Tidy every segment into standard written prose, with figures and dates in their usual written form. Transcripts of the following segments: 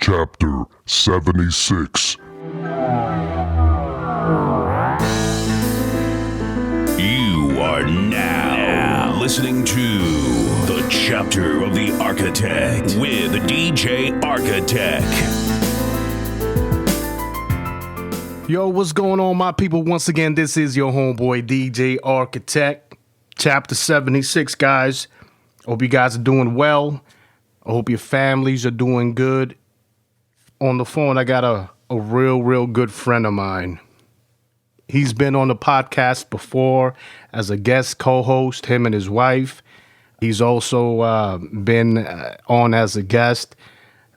Chapter 76. You are now listening to the Chapter of the Architect with DJ Architect. Yo, what's going on, my people? Once again, this is your homeboy, DJ Architect. Chapter 76, guys. Hope you guys are doing well. I hope your families are doing good. On the phone, I got a real good friend of mine. He's been on the podcast before as a guest co-host, him and his wife. He's also been on as a guest.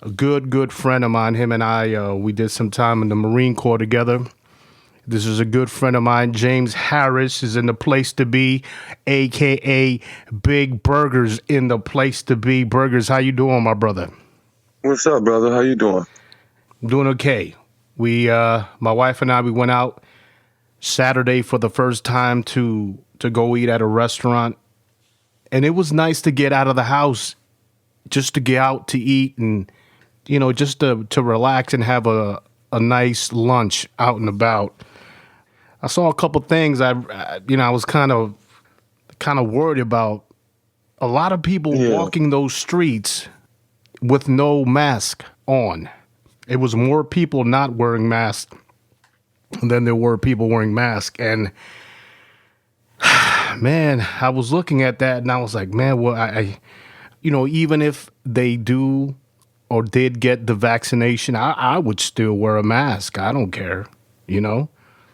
A good friend of mine. Him and I, we did some time in the Marine Corps together. This is a good friend of mine. James Harris is in the place to be, a.k.a. Big Burgers in the place to be. Burgers, how you doing, my brother? What's up, brother? How you doing? I'm doing okay. We, my wife and I, we went out Saturday for the first time to go eat at a restaurant. And it was nice to get out of the house, just to get out to eat and, you know, just to relax and have a nice lunch out and about. I saw a couple things I was kind of worried about. A lot of people walking those streets with no mask on. It was more people not wearing masks than there were people wearing masks. And man, I was looking at that and I was like, man, well, I even if they do or did get the vaccination, I would still wear a mask. I don't care, you know?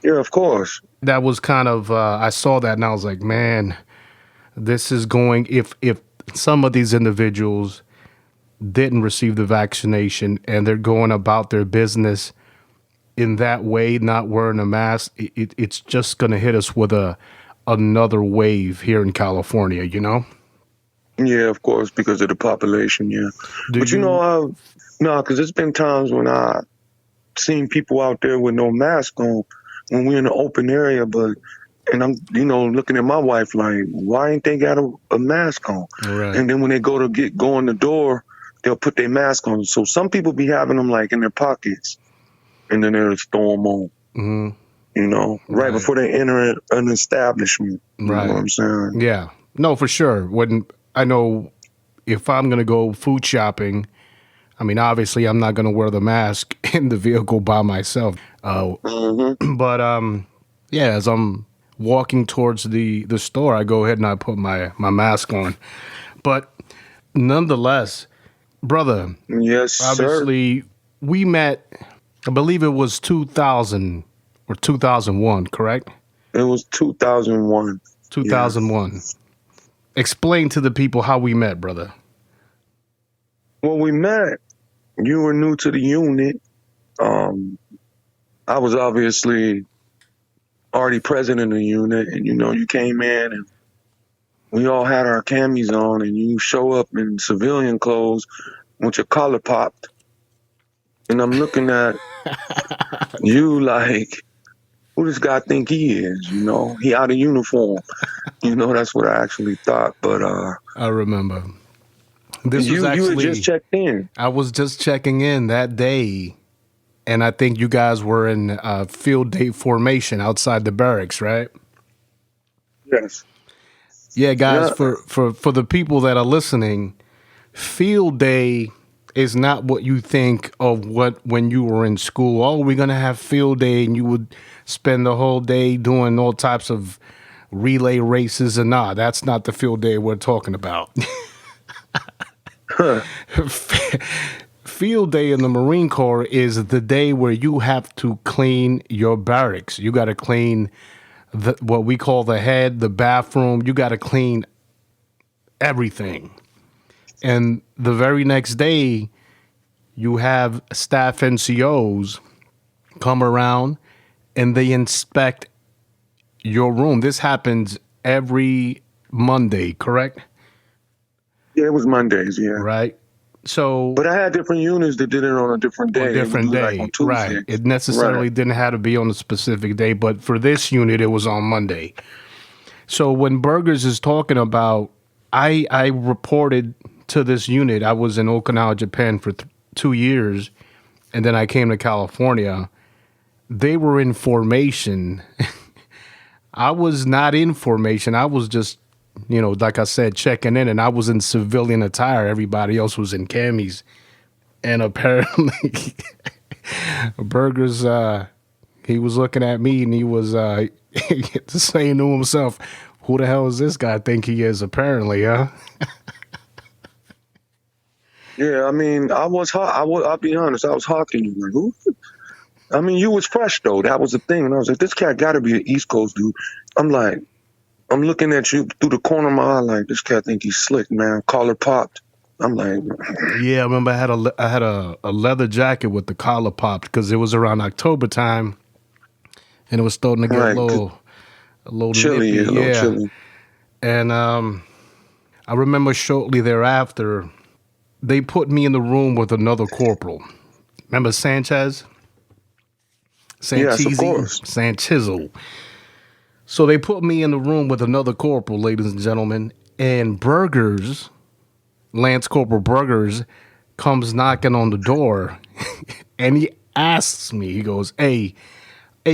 Yeah, of course. That was kind of, I saw that and I was like, man, this is going, if some of these individuals didn't receive the vaccination and they're going about their business in that way, not wearing a mask, it's just going to hit us with another wave here in California, you know? Yeah, of course, because of the population, yeah. But no, because there's been times when I seen people out there with no mask on when we're in an open area, and I'm, looking at my wife like, why ain't they got a mask on? Right. And then when they go in the door, they'll put their mask on. So some people be having them like in their pockets, and then they'll just throw them on. Mm-hmm. Right before they enter an establishment. You know what I'm saying? Yeah. No, for sure. I know if I'm going to go food shopping, I mean, obviously I'm not going to wear the mask in the vehicle by myself. But as I'm walking towards the store, I go ahead and I put my mask on. But nonetheless, brother, yes, obviously sir. We met, I believe it was 2000 or 2001, correct? It was 2001. 2001. Yeah. Explain to the people how we met, brother. Well, we met. You were new to the unit. I was obviously already present in the unit, and you came in, and we all had our camis on, and you show up in civilian clothes with your collar popped, and I'm looking at you like, who does God think he is? He out of uniform. That's what I actually thought. But I remember. You had just checked in. I was just checking in that day, and I think you guys were in field day formation outside the barracks, right? Yes. Yeah, guys, for the people that are listening, field day is not what you think of when you were in school. Oh, we're going to have field day, and you would spend the whole day doing all types of relay races, and that's not the field day we're talking about. Field day in the Marine Corps is the day where you have to clean your barracks. You got to clean what we call the head, the bathroom. You got to clean everything. And the very next day, you have staff NCOs come around and they inspect your room. This happens every Monday, correct? Yeah, it was Mondays, yeah. Right. So, but I had different units that did it on a different day. Like on right. It necessarily didn't have to be on a specific day, but for this unit, it was on Monday. So when Burgers is talking about, I reported to this unit. I was in Okinawa, Japan for 2 years, and then I came to California. They were in formation. I was not in formation. I was just, like I said, checking in, and I was in civilian attire. Everybody else was in camis. And apparently, Burgers, he was looking at me, and he was saying to himself, who the hell is this guy think he is, apparently, huh? Yeah, I mean, I'll be honest, I was hawking you. Like, who? I mean, you was fresh, though. That was the thing. And I was like, this cat got to be an East Coast dude. I'm looking at you through the corner of my eye like, this cat think he's slick, man. Collar popped. I'm like... Yeah, I remember I had a leather jacket with the collar popped because it was around October time, and it was starting to get Right, a little chilly, nippy. a little chilly. And I remember shortly thereafter, they put me in the room with another corporal. Remember Sanchez? Yes, of course. Sanchizel. So they put me in the room with another corporal, ladies and gentlemen, and Burgers, Lance Corporal Burgers, comes knocking on the door, and he asks me, he goes, hey,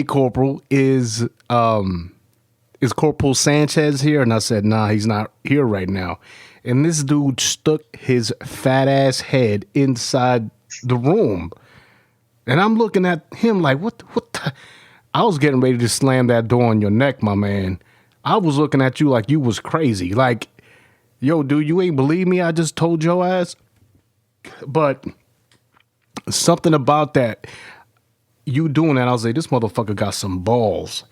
Corporal, is Corporal Sanchez here? And I said, nah, he's not here right now. And this dude stuck his fat ass head inside the room. And I'm looking at him like, what the? I was getting ready to slam that door on your neck, my man. I was looking at you like you was crazy. Like, yo, dude, you ain't believe me? I just told your ass. But something about that, you doing that, I was like, this motherfucker got some balls.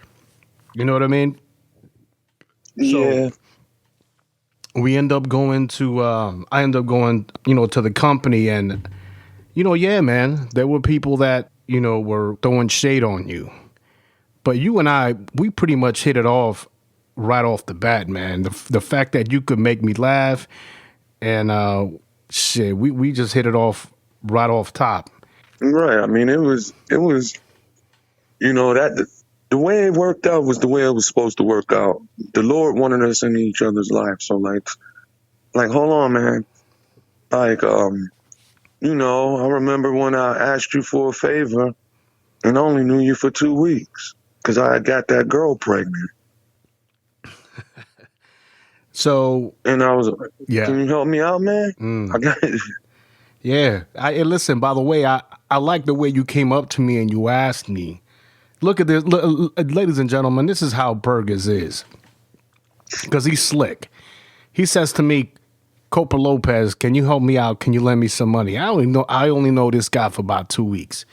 You know what I mean? Yeah. So we end up going to, I end up going, to the company, and, yeah, man, there were people that, were throwing shade on you. But you and I, we pretty much hit it off right off the bat, man. The fact that you could make me laugh, and shit, we just hit it off right off top. Right. I mean, it was, that the way it worked out was the way it was supposed to work out. The Lord wanted us in each other's lives. So like, hold on, man. Like, I remember when I asked you for a favor and I only knew you for 2 weeks because I had got that girl pregnant. So, and I was like, yeah. Can you help me out, man? I got it. Yeah. Listen, by the way, I like the way you came up to me and you asked me. Look at this. Ladies and gentlemen, this is how Burgers is. Because he's slick. He says to me, Corporal Lopez, can you help me out? Can you lend me some money? I only know this guy for about 2 weeks.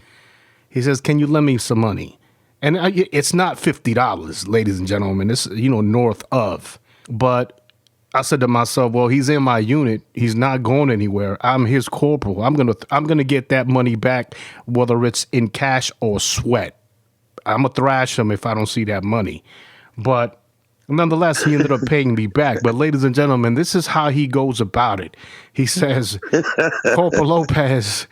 He says, can you lend me some money? And it's not $50, ladies and gentlemen. It's, north of. But I said to myself, well, he's in my unit. He's not going anywhere. I'm his corporal. I'm gonna get that money back, whether it's in cash or sweat. I'm gonna thrash him if I don't see that money. But nonetheless, he ended up paying me back. But ladies and gentlemen, this is how he goes about it. He says, Corporal Lopez,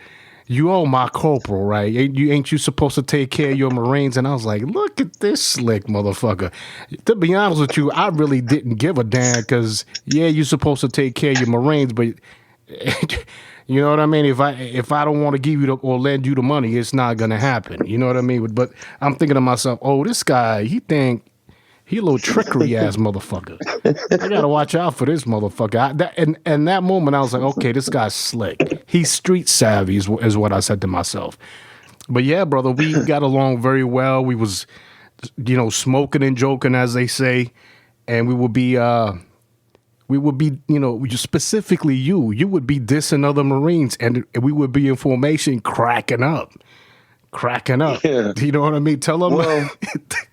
you owe my corporal, right? Ain't you supposed to take care of your Marines? And I was like, look at this slick motherfucker. To be honest with you, I really didn't give a damn because, yeah, you're supposed to take care of your Marines, but you know what I mean? If I don't want to give you or lend you the money, it's not going to happen. You know what I mean? But I'm thinking to myself, oh, this guy, he a little trickery ass motherfucker. I gotta watch out for this motherfucker. And that moment I was like, okay, this guy's slick. He's street savvy is what I said to myself. But yeah, brother, we got along very well. We was, smoking and joking, as they say, and we would be, specifically you would be dissing other Marines, and we would be in formation cracking up. Yeah. You know what I mean? Tell them. Well,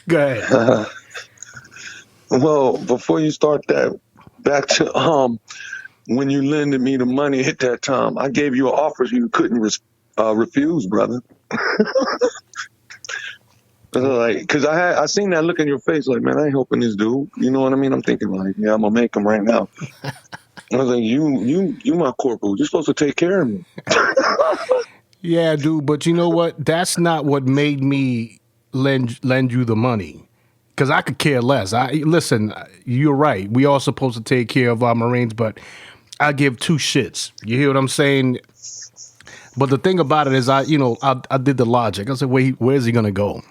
go ahead. Well, before you start that, back to when you lended me the money at that time, I gave you an offer you couldn't refuse, brother. Because I seen that look in your face, like, man, I ain't helping this dude. You know what I mean? I'm thinking like, yeah, I'm gonna make him right now. I was like, you my corporal. You're supposed to take care of me. Yeah, dude. But you know what? That's not what made me lend you the money. Because I could care less. Listen, you're right. We are supposed to take care of our Marines, but I give two shits. You hear what I'm saying? But the thing about it is, I did the logic. I said, where's he gonna go?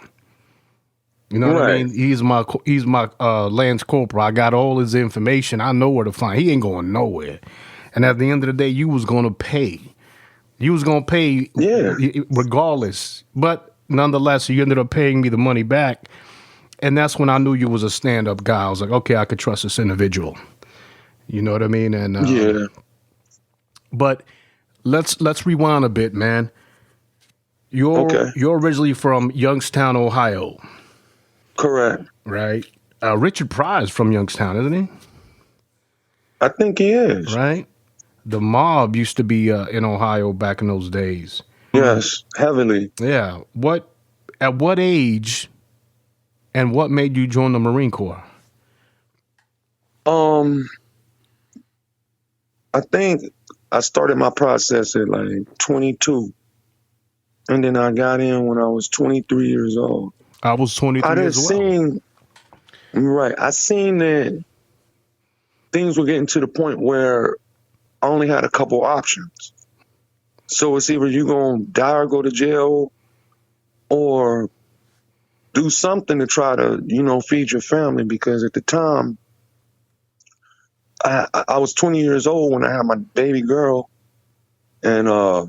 You know what I Right. mean? He's my Lance Corporal. I got all his information. I know where to find. He ain't going nowhere. And at the end of the day, you was gonna pay. You was gonna pay Yeah. regardless. But nonetheless, you ended up paying me the money back. And that's when I knew you was a stand-up guy. I was like, okay, I could trust this individual. You know what I mean? And Yeah. But let's rewind a bit, man. Okay. You're originally from Youngstown, Ohio, Correct. right? Richard Pryor's from Youngstown, isn't he? I think he is. Right? The mob used to be in Ohio back in those days. Yes, heavily. Yeah. At what age and what made you join the Marine Corps? I think I started my process at like 22, and then I got in when I was 23 years old. I was 23 I done as well. seen, right, I seen that things were getting to the point where I only had a couple options. So it's either you gonna die or go to jail, or do something to try to, feed your family. Because at the time, I was 20 years old when I had my baby girl, and I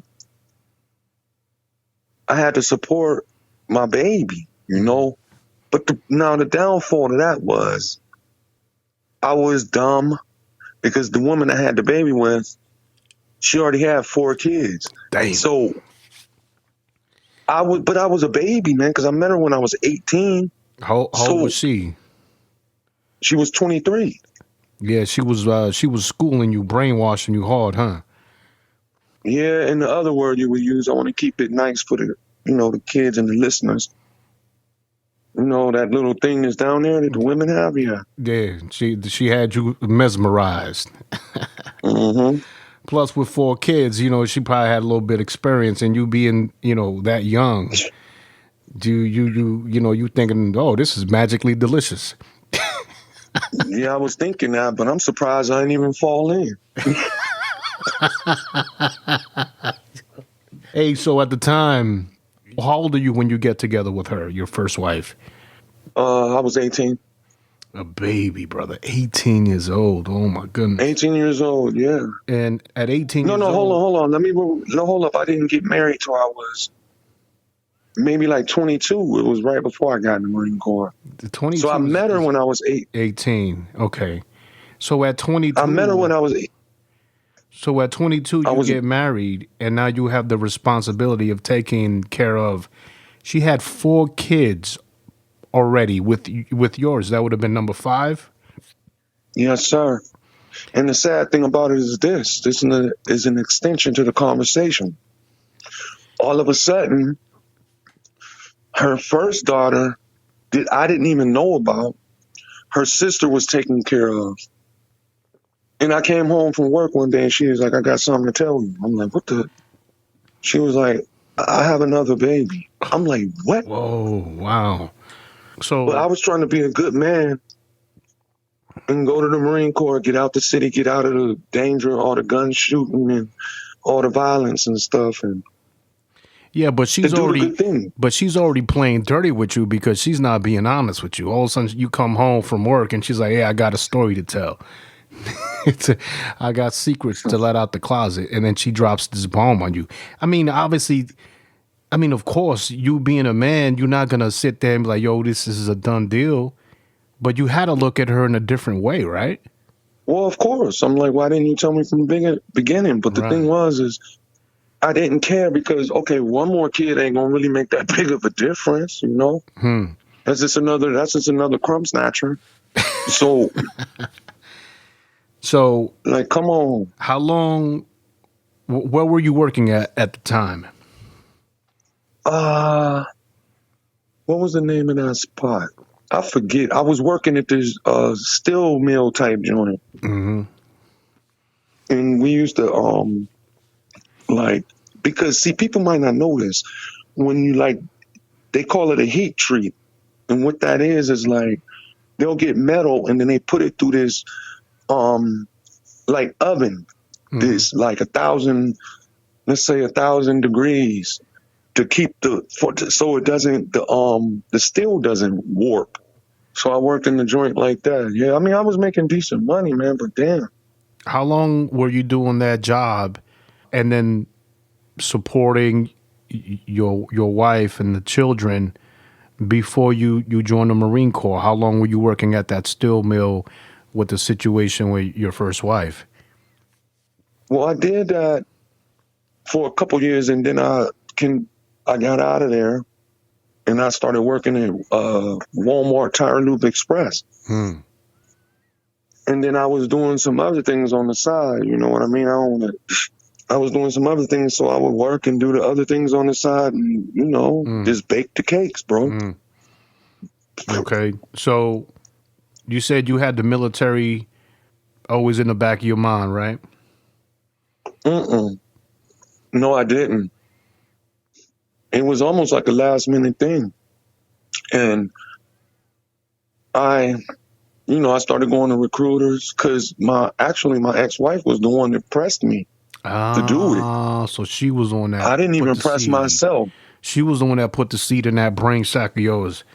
had to support my baby, But now the downfall to that was I was dumb, because the woman I had the baby with, she already had 4 kids. Damn. So I was a baby, man, because I met her when I was 18. How old was she? She was 23. Yeah, she was schooling you, brainwashing you hard, huh? Yeah, and the other word you would use, I want to keep it nice for the kids and the listeners. That little thing that's down there that the women have, yeah. Yeah, she had you mesmerized. Mm-hmm. Plus, with 4 kids, she probably had a little bit of experience, and you being, that young, you thinking, oh, this is magically delicious. Yeah, I was thinking that, but I'm surprised I didn't even fall in. Hey, so at the time, how old are you when you get together with her, your first wife? I was 18. A baby, brother. 18 years old. Oh, my goodness. 18 years old, yeah. And at 18 No, years old... hold on. Hold up. I didn't get married till I was maybe like 22. It was right before I got in the Marine Corps. The 22 So I met her when I was 18. Okay. So at 22... I met her when I was 8. So at 22, you get married, and now you have the responsibility of taking care of... She had 4 kids already with yours. That would have been number 5? Yes, sir. And the sad thing about it is this is an extension to the conversation. All of a sudden, her first daughter, I didn't even know about, her sister was taken care of. And I came home from work one day and she was like, I got something to tell you. I'm like, what the? She was like, I have another baby. I'm like, what? Whoa, wow. So, But I was trying to be a good man and go to the Marine Corps, get out the city, get out of the danger, all the gun shooting and all the violence and stuff. And yeah, but she's do the good thing. she's already playing dirty with you because she's not being honest with you. All of a sudden, you come home from work and she's like, "Yeah, I got a story to tell. I got secrets to let out the closet," and then she drops this bomb on you. I mean, obviously. Of course, you being a man, you're not going to sit there and be like, yo, this is a done deal. But you had to look at her in a different way, right? Well, of course. I'm like, why didn't you tell me from the beginning? But the thing is I didn't care because, okay, one more kid ain't going to really make that big of a difference, That's just another crumb snatcher. So, like, come on. How long, where were you working at the time? What was the name of that spot? I forget. I was working at this steel mill type joint. Mm-hmm. And we used to because see, people might not know this. When you they call it a heat treat. And what that is like they'll get metal and then they put it through this oven. Mm-hmm. This like 1,000 let's say 1,000 degrees to keep so it doesn't, the steel doesn't warp. So I worked in the joint like that. Yeah, I mean, I was making decent money, man, but damn. How long were you doing that job and then supporting your wife and the children before you joined the Marine Corps? How long were you working at that steel mill with the situation with your first wife? Well, I did that for a couple years, and then I got out of there, and I started working at Walmart Tire Loop Express. And then I was doing some other things on the side. You know what I mean? I was doing some other things, so I would work and do the other things on the side, and just bake the cakes, bro. Okay, so you said you had the military always in the back of your mind, right? No, I didn't. It was almost like a last minute thing. And I started going to recruiters because my ex-wife was the one that pressed me to do it. So she was on that. I didn't even press myself. She was the one that put the seed in that brain sack of yours.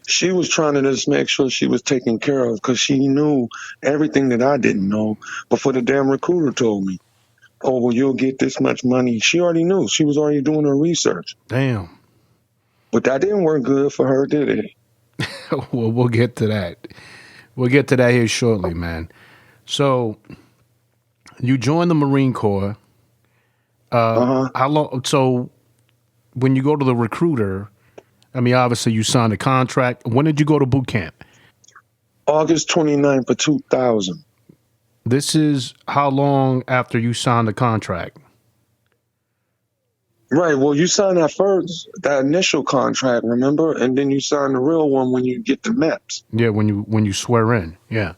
She was trying to just make sure she was taken care of because she knew everything that I didn't know before the damn recruiter told me. Oh, well, you'll get this much money. She already knew. She was already doing her research. Damn. But that didn't work good for her, did it? Well, we'll get to that. We'll get to that here shortly, man. So you joined the Marine Corps. How long? So when you go to the recruiter, I mean, obviously you signed a contract. When did you go to boot camp? August 29th of 2000. This is how long after you signed the contract? Right. Well, you sign that initial contract, remember? And then you sign the real one when you get the MEPS. Yeah, when you swear in. Yeah.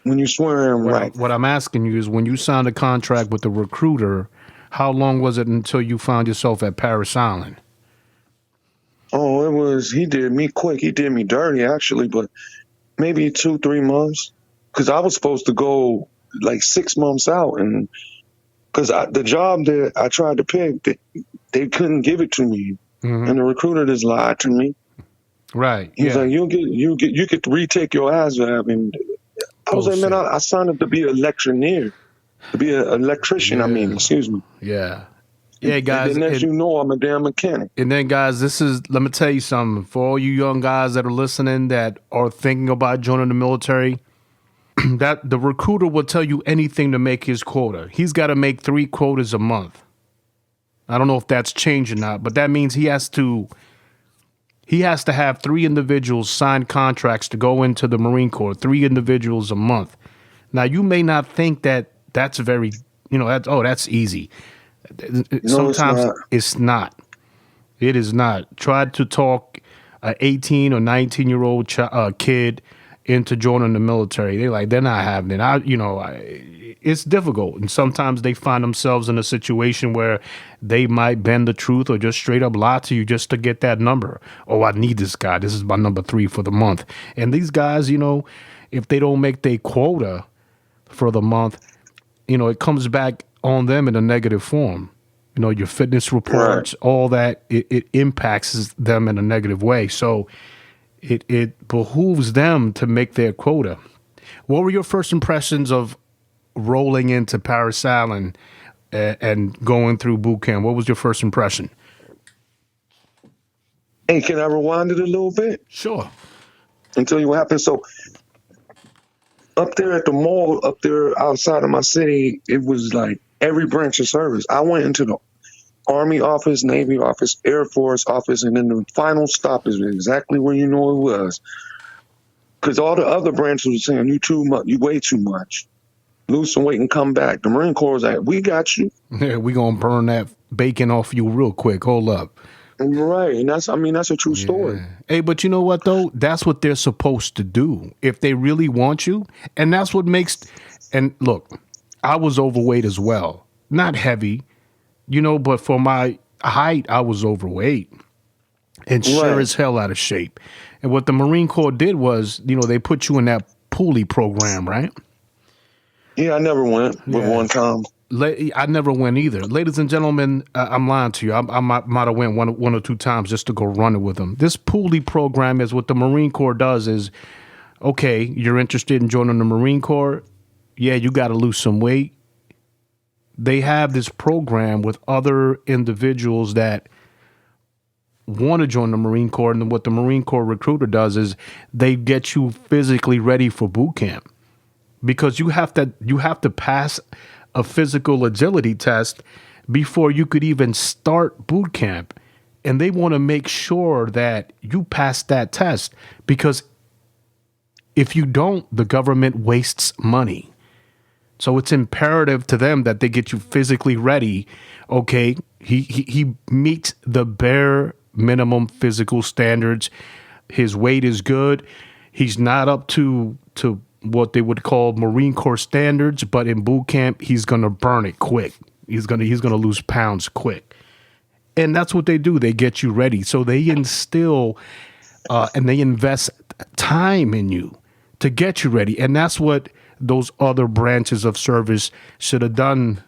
When you swear in, right. What I'm asking you is when you signed a contract with the recruiter, how long was it until you found yourself at Paris Island? Oh, he did me quick. He did me dirty, actually, but maybe 2-3 months. Because I was supposed to go like 6 months out. And because the job that I tried to pick, they couldn't give it to me. And the recruiter just lied to me. Right. He's like, you could retake your ASVAB. And I was like, man, I signed up to be an electrician. To be an electrician, excuse me. Yeah. Yeah, guys. And as you know, I'm a damn mechanic. And then, guys, let me tell you something. For all you young guys that are listening that are thinking about joining the military, that the recruiter will tell you anything to make his quota. He's got to make 3 quotas a month. I don't know if that's changed or not, but that means he has to have 3 individuals sign contracts to go into the Marine Corps, 3 individuals a month. Now, you may not think that that's very, that's easy. Sometimes it's not. It is not. Try to talk an 18 or 19-year-old kid into joining the military. They're not having it. It's difficult. And sometimes they find themselves in a situation where they might bend the truth or just straight up lie to you just to get that number. Oh, I need this guy. This is my number 3 for the month. And these guys, if they don't make their quota for the month, it comes back on them in a negative form. Your fitness reports, all that, it impacts them in a negative way. So it behooves them to make their quota. What were your first impressions of rolling into Paris Island and going through boot camp? What was your first impression? Hey, can I rewind it a little bit? Sure. And tell you what happened. So up there at the mall, up there outside of my city, it was like every branch of service. I went into the Army office, Navy office, Air Force office, and then the final stop is exactly where you know it was. Because all the other branches were saying, you too much, you way too much. Lose some weight and come back. The Marine Corps was like, we got you. Yeah, we gonna burn that bacon off you real quick. Hold up. Right. And that's a true story. Hey, but you know what though? That's what they're supposed to do. If they really want you. And that's what makes, and look, I was overweight as well. Not heavy, but for my height, I was overweight and sure as hell out of shape. And what the Marine Corps did was, they put you in that pulley program, right? Yeah, I never went with one time. I never went either. Ladies and gentlemen, I'm lying to you. I might have went one or two times just to go run it with them. This Poolie program is what the Marine Corps does is, okay, you're interested in joining the Marine Corps? Yeah, you got to lose some weight. They have this program with other individuals that want to join the Marine Corps, and what the Marine Corps recruiter does is they get you physically ready for boot camp, because you have to pass a physical agility test before you could even start boot camp, and they want to make sure that you pass that test, because if you don't, the government wastes money. So it's imperative to them that they get you physically ready. Okay, he meets the bare minimum physical standards. His weight is good. He's not up to what they would call Marine Corps standards, but in boot camp, he's gonna burn it quick. He's gonna lose pounds quick, and that's what they do. They get you ready. So they instill and they invest time in you to get you ready, and that's what those other branches of service should have done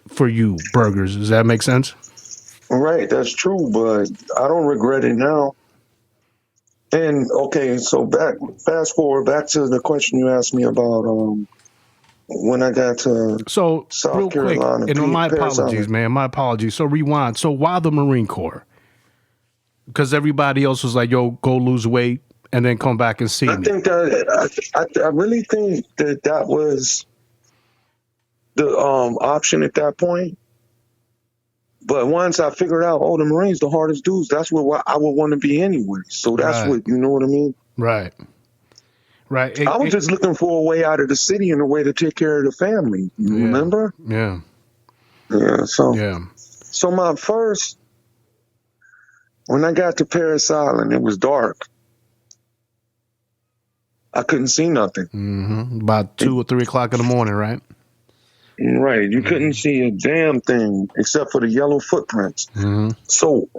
for you, Burgers. Does that make sense? Right, that's true, but I don't regret it now. And okay, so fast forward back to the question you asked me about when I got to So South real Carolina. quick, and my Parris apologies, Island. man. My apologies. So rewind. So why the Marine Corps? Because everybody else was like, "Yo, go lose weight and then come back and see I me." think that I really think that was the option at that point. But once I figured out, the Marines, the hardest dudes, that's where I would want to be anyway. So that's Right. what, you know what I mean? Right. Right. I was just looking for a way out of the city and a way to take care of the family. You Yeah. remember? Yeah. Yeah. So, Yeah. so when I got to Parris Island, it was dark. I couldn't see nothing. About 2 or 3 o'clock in the morning, right? Right. You couldn't see a damn thing except for the yellow footprints. So,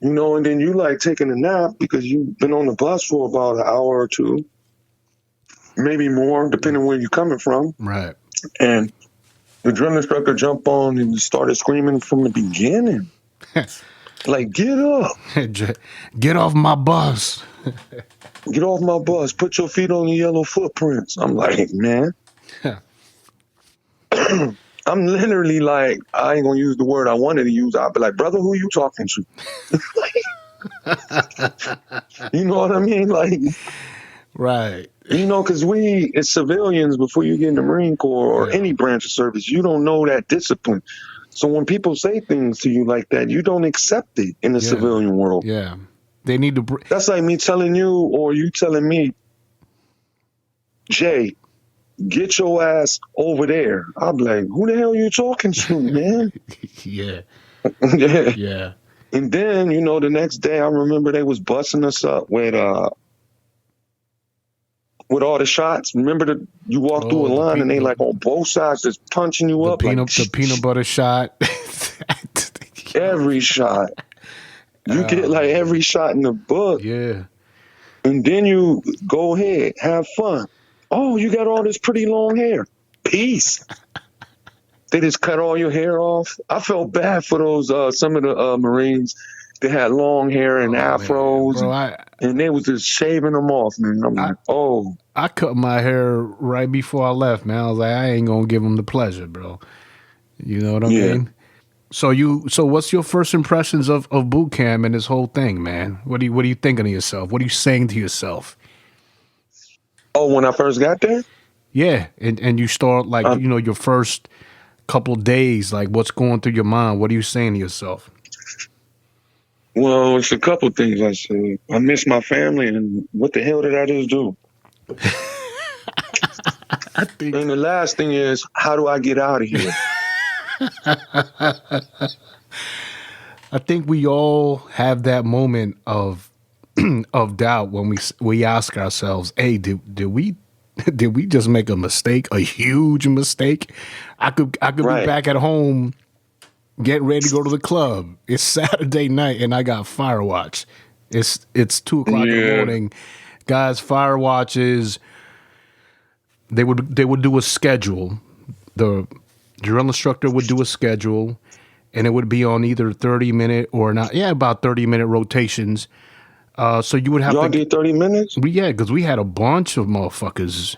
and then you like taking a nap because you've been on the bus for about an hour or two, maybe more, depending on where you're coming from. Right. And the drill instructor jumped on and started screaming from the beginning. Like, get up. Get off my bus. Get off my bus. Put your feet on the yellow footprints. I'm like, man. I'm literally like, I ain't going to use the word I wanted to use. I'll be like, brother, who you talking to? You know what I mean? Like, right. Because we, as civilians, before you get in the Marine Corps or any branch of service, you don't know that discipline. So when people say things to you like that, you don't accept it in the civilian world. Yeah. They need to. That's like me telling you or you telling me, Jay, get your ass over there. I'm like, who the hell are you talking to, man? Yeah. Yeah. Yeah. And then, the next day I remember they was busting us up with all the shots. Remember you walk through a line and they like on both sides just punching you up. The peanut butter shot. Every shot. You get like every shot in the book. Yeah. And then you go ahead, have fun. Oh, you got all this pretty long hair. Peace. They just cut all your hair off. I felt bad for those some of the Marines that had long hair and afros, Bro, and they was just shaving them off, man. I'm like, oh. I cut my hair right before I left, man. I was like, I ain't gonna give them the pleasure, bro. You know what I mean? So what's your first impressions of boot camp and this whole thing, man? What are you thinking of yourself? What are you saying to yourself? Oh, when I first got there? Yeah, and you start like your first couple days, like what's going through your mind? What are you saying to yourself? Well, it's a couple things I said. I miss my family, and what the hell did I just do? And the last thing is, how do I get out of here? I think we all have that moment of doubt when we ask ourselves, "Hey, did we just make a mistake? A huge mistake? I could be back at home, getting ready to go to the club. It's Saturday night, and I got fire watch. It's 2 o'clock in the morning, guys. Fire watches. They would do a schedule. the drill instructor would do a schedule, and it would be on either 30-minute or not. Yeah, about 30-minute rotations. So you would have y'all did 30 minutes? Yeah, because we had a bunch of motherfuckers.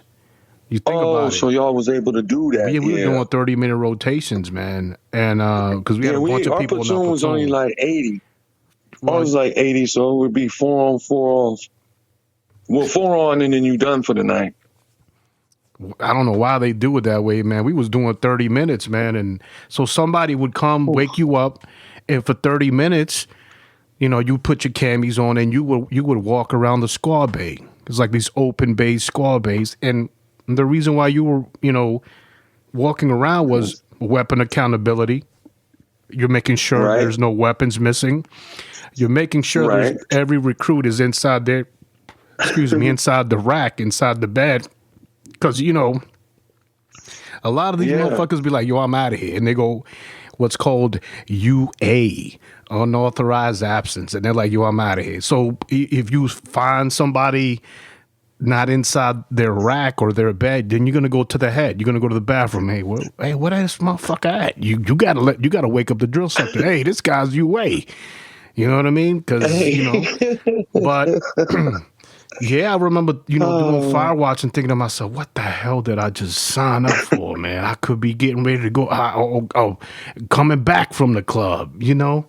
You think about it. So y'all was able to do that. Yeah, we were doing 30-minute rotations, man. And because we had a bunch of people in our platoon was only like 80. Well, I was like 80, so it would be 4 on, 4 off. Well, 4 on, and then you done for the night. I don't know why they do it that way, man. We was doing 30 minutes, man. And so somebody would come, wake you up, and for 30 minutes, you know, you put your camis on and you would walk around the squad bay. It's like these open bay squad bays. And the reason why you were, you know, walking around was weapon accountability. You're making sure there's no weapons missing. You're making sure there's every recruit is inside there, inside the rack, inside the bed. Because, you know, a lot of these motherfuckers be like, yo, I'm out of here. And they go what's called UA, unauthorized absence. And they're like, yo, I'm out of here. So if you find somebody not inside their rack or their bed, then you're going to go to the head. You're going to go to the bathroom. Hey, where this motherfucker at? You got to wake up the drill instructor. Hey, this guy's UA. You know what I mean? Because, you know, but... Yeah, I remember, you know, doing Firewatch and thinking to myself, what the hell did I just sign up for, man? I could be getting ready to go, coming back from the club, you know?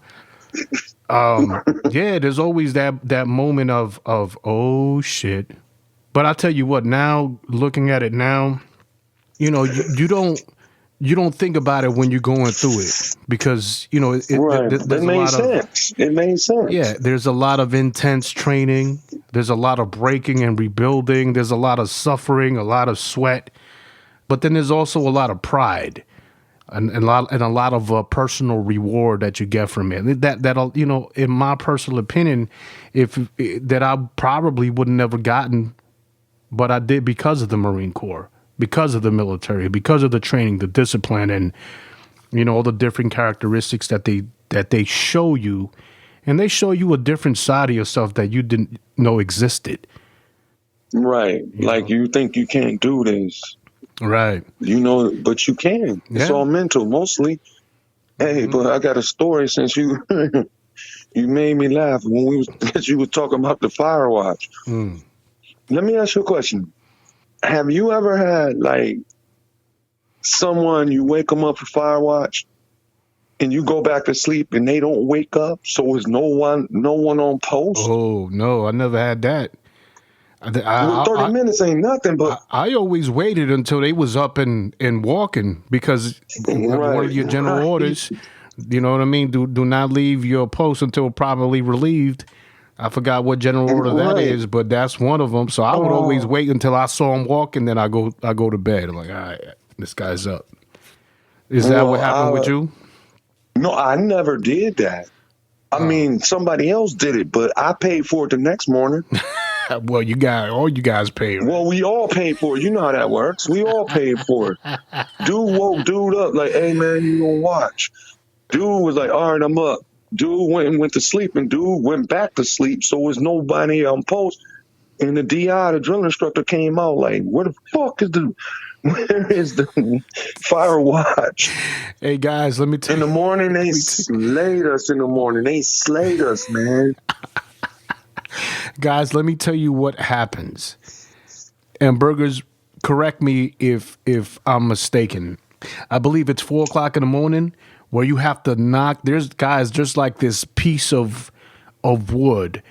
Yeah, there's always that moment of, oh, shit. But I tell you what, now, looking at it now, you know, you don't think about it when you're going through it because, you know, it made sense. It made sense. Yeah, there's a lot of intense training. There's a lot of breaking and rebuilding. There's a lot of suffering, a lot of sweat. But then there's also a lot of pride and a lot of personal reward that you get from it. That'll, you know, in my personal opinion, that I probably would have never gotten, but I did because of the Marine Corps. Because of the military, because of the training, the discipline, and, you know, all the different characteristics that they show you, and they show you a different side of yourself that you didn't know existed. Right. You think you can't do this. Right. You know, but you can. Yeah. It's all mental, mostly. Hey, but I got a story since you you made me laugh when you were talking about the Firewatch. Let me ask you a question. Have you ever had, like, someone, you wake them up for Firewatch and you go back to sleep and they don't wake up, so is no one on post? Oh, no, I never had that. 30 minutes ain't nothing, but... I always waited until they was up and walking because one of your general orders, you know what I mean, do not leave your post until properly relieved. I forgot what general order that is, but that's one of them. So I would always wait until I saw him walk, and then I go to bed. I'm like, all right, this guy's up. Is that what happened with you? No, I never did that. I mean, somebody else did it, but I paid for it the next morning. Well, all you guys paid. Right? Well, we all paid for it. You know how that works. We all paid for it. Dude woke dude up like, hey, man, you gonna watch. Dude was like, all right, I'm up. Dude went to sleep, and dude went back to sleep, so was nobody on post. And the DI, the drill instructor, came out like, where is the Firewatch? Hey, guys, let me tell you. In the morning, they slayed us in the morning. They slayed us, man. Guys, let me tell you what happens. And Burgers, correct me if I'm mistaken. I believe it's 4 o'clock in the morning where you have to knock. There's like this piece of wood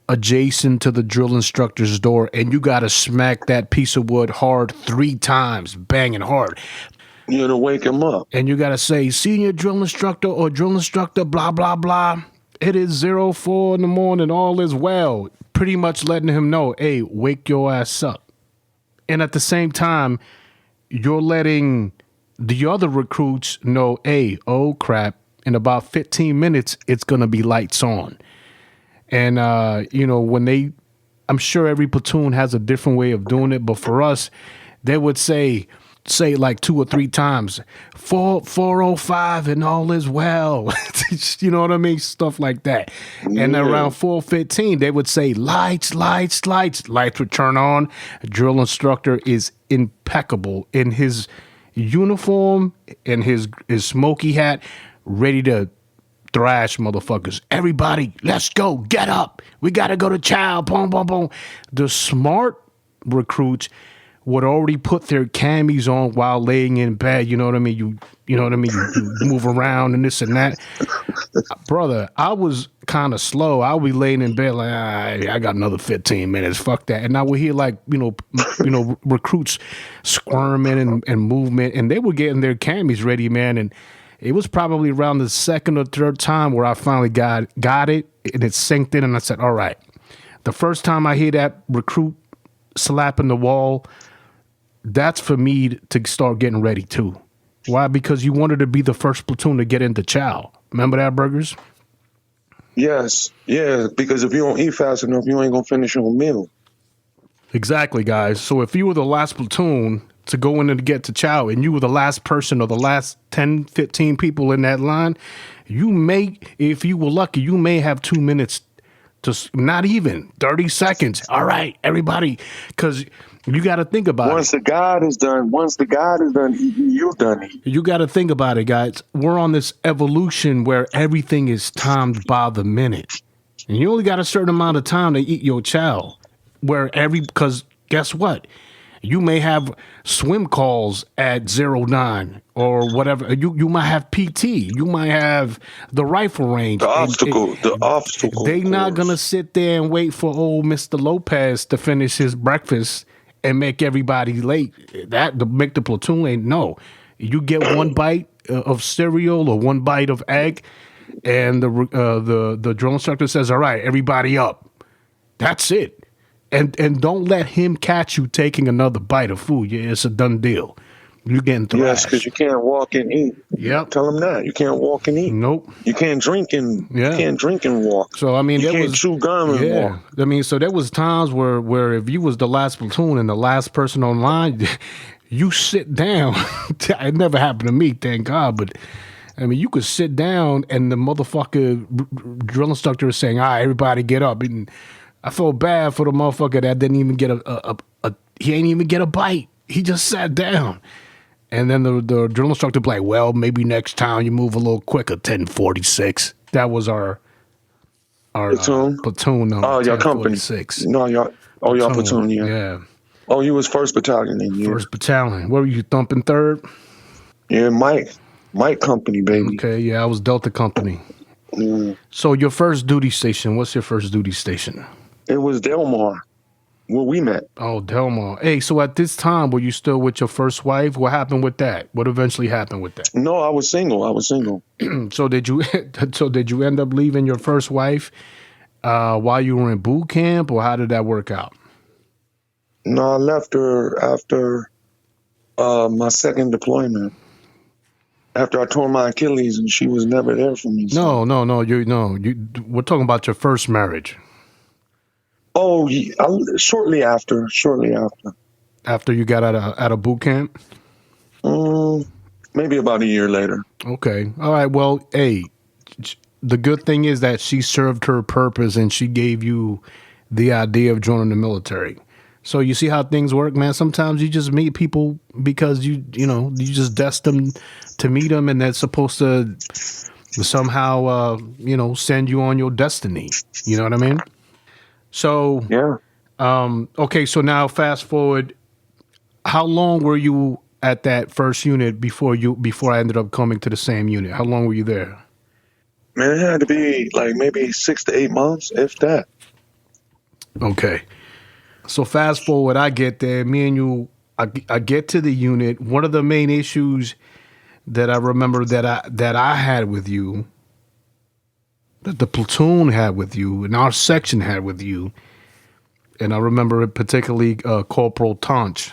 adjacent to the drill instructor's door, and you got to smack that piece of wood hard 3 times, banging hard. You got to wake him up. And you got to say, senior drill instructor or drill instructor, blah, blah, blah. It is 04 in the morning. All is well. Pretty much letting him know, hey, wake your ass up. And at the same time, you're letting the other recruits know, hey, oh, crap, in about 15 minutes, it's going to be lights on. And, you know, I'm sure every platoon has a different way of doing it, but for us, they would say like 2 or 3 times, 405 and all is well. You know what I mean? Stuff like that. Yeah. And around 4:15, they would say lights. Lights would turn on. A drill instructor is impeccable in his uniform and his smoky hat, ready to thrash motherfuckers. Everybody, let's go. Get up. We got to go to chow. Boom, boom, boom. The smart recruits would already put their camis on while laying in bed. You know what I mean? You know what I mean? You move around and this and that. Brother, I was kind of slow. I would be laying in bed like, I got another 15 minutes. Fuck that. And I would hear like, recruits squirming and movement, and they were getting their camis ready, man. And it was probably around the second or third time where I finally got it, and it synced in, and I said, all right. The first time I hear that recruit slapping the wall, that's for me to start getting ready too. Why? Because you wanted to be the first platoon to get into chow. Remember that, Burgers? Yes. Yeah, because if you don't eat fast enough, you ain't going to finish your meal. Exactly, guys. So if you were the last platoon to go in and get to chow, and you were the last person or the last 10, 15 people in that line, you may, if you were lucky, you may have 2 minutes to, not even 30 seconds. All right, everybody, because you got to think about Once it. the God is done, you've done it. You got to think about it, guys. We're on this evolution where everything is timed by the minute. And you only got a certain amount of time to eat your chow. Because guess what? You may have swim calls at 09 or whatever. You might have PT. You might have the rifle range. The obstacle. They not going to sit there and wait for old Mr. Lopez to finish his breakfast and make everybody late. That to make the platoon ain't no. You get one bite of cereal or one bite of egg, and the drill instructor says, "All right, everybody up." That's it. And don't let him catch you taking another bite of food. Yeah, it's a done deal. You're getting thrashed. Yes, because you can't walk and eat. Yep. Tell them that. You can't walk and eat. Nope. You can't drink and walk. So I mean, you can't chew gum and walk. I mean, so there was times where if you was the last platoon and the last person online, you sit down. It never happened to me, thank God. But I mean, you could sit down and the motherfucker drill instructor is saying, "All right, everybody get up." And I felt bad for the motherfucker that didn't even get he ain't even get a bite. He just sat down. And then the drill instructor be like, "Well, maybe next time you move a little quicker." 1046. That was our platoon. Platoon number. Oh, your company. No, y'all platoon. Yeah. Oh, you was 1st Battalion then. Yeah. 1st Battalion. What were you, thumping 3rd? Yeah, Mike Company, baby. Okay, yeah, I was Delta Company. Mm. So your first duty station. What's your first duty station? It was Delmar, where we met. Oh, Delmar. Hey, so at this time, were you still with your first wife? What happened with that? What eventually happened with that? No, I was single. So did you end up leaving your first wife while you were in boot camp, or how did that work out? No, I left her after my second deployment. After I tore my Achilles, and she was never there for me. So. No. We're talking about your first marriage. Oh, shortly after. After you got out of boot camp? Maybe about a year later. Okay. All right. Well, hey, the good thing is that she served her purpose and she gave you the idea of joining the military. So you see how things work, man. Sometimes you just meet people because you just destined to meet them, and they're supposed to somehow send you on your destiny. You know what I mean? So yeah. Okay, so now fast forward. How long were you at that first unit before I ended up coming to the same unit? How long were you there? Man, it had to be like maybe 6 to 8 months, if that. Okay. So fast forward, I get there. Me and you, I get to the unit. One of the main issues that I remember that I had with you, that the platoon had with you, and our section had with you, and I remember it particularly Corporal Taunch.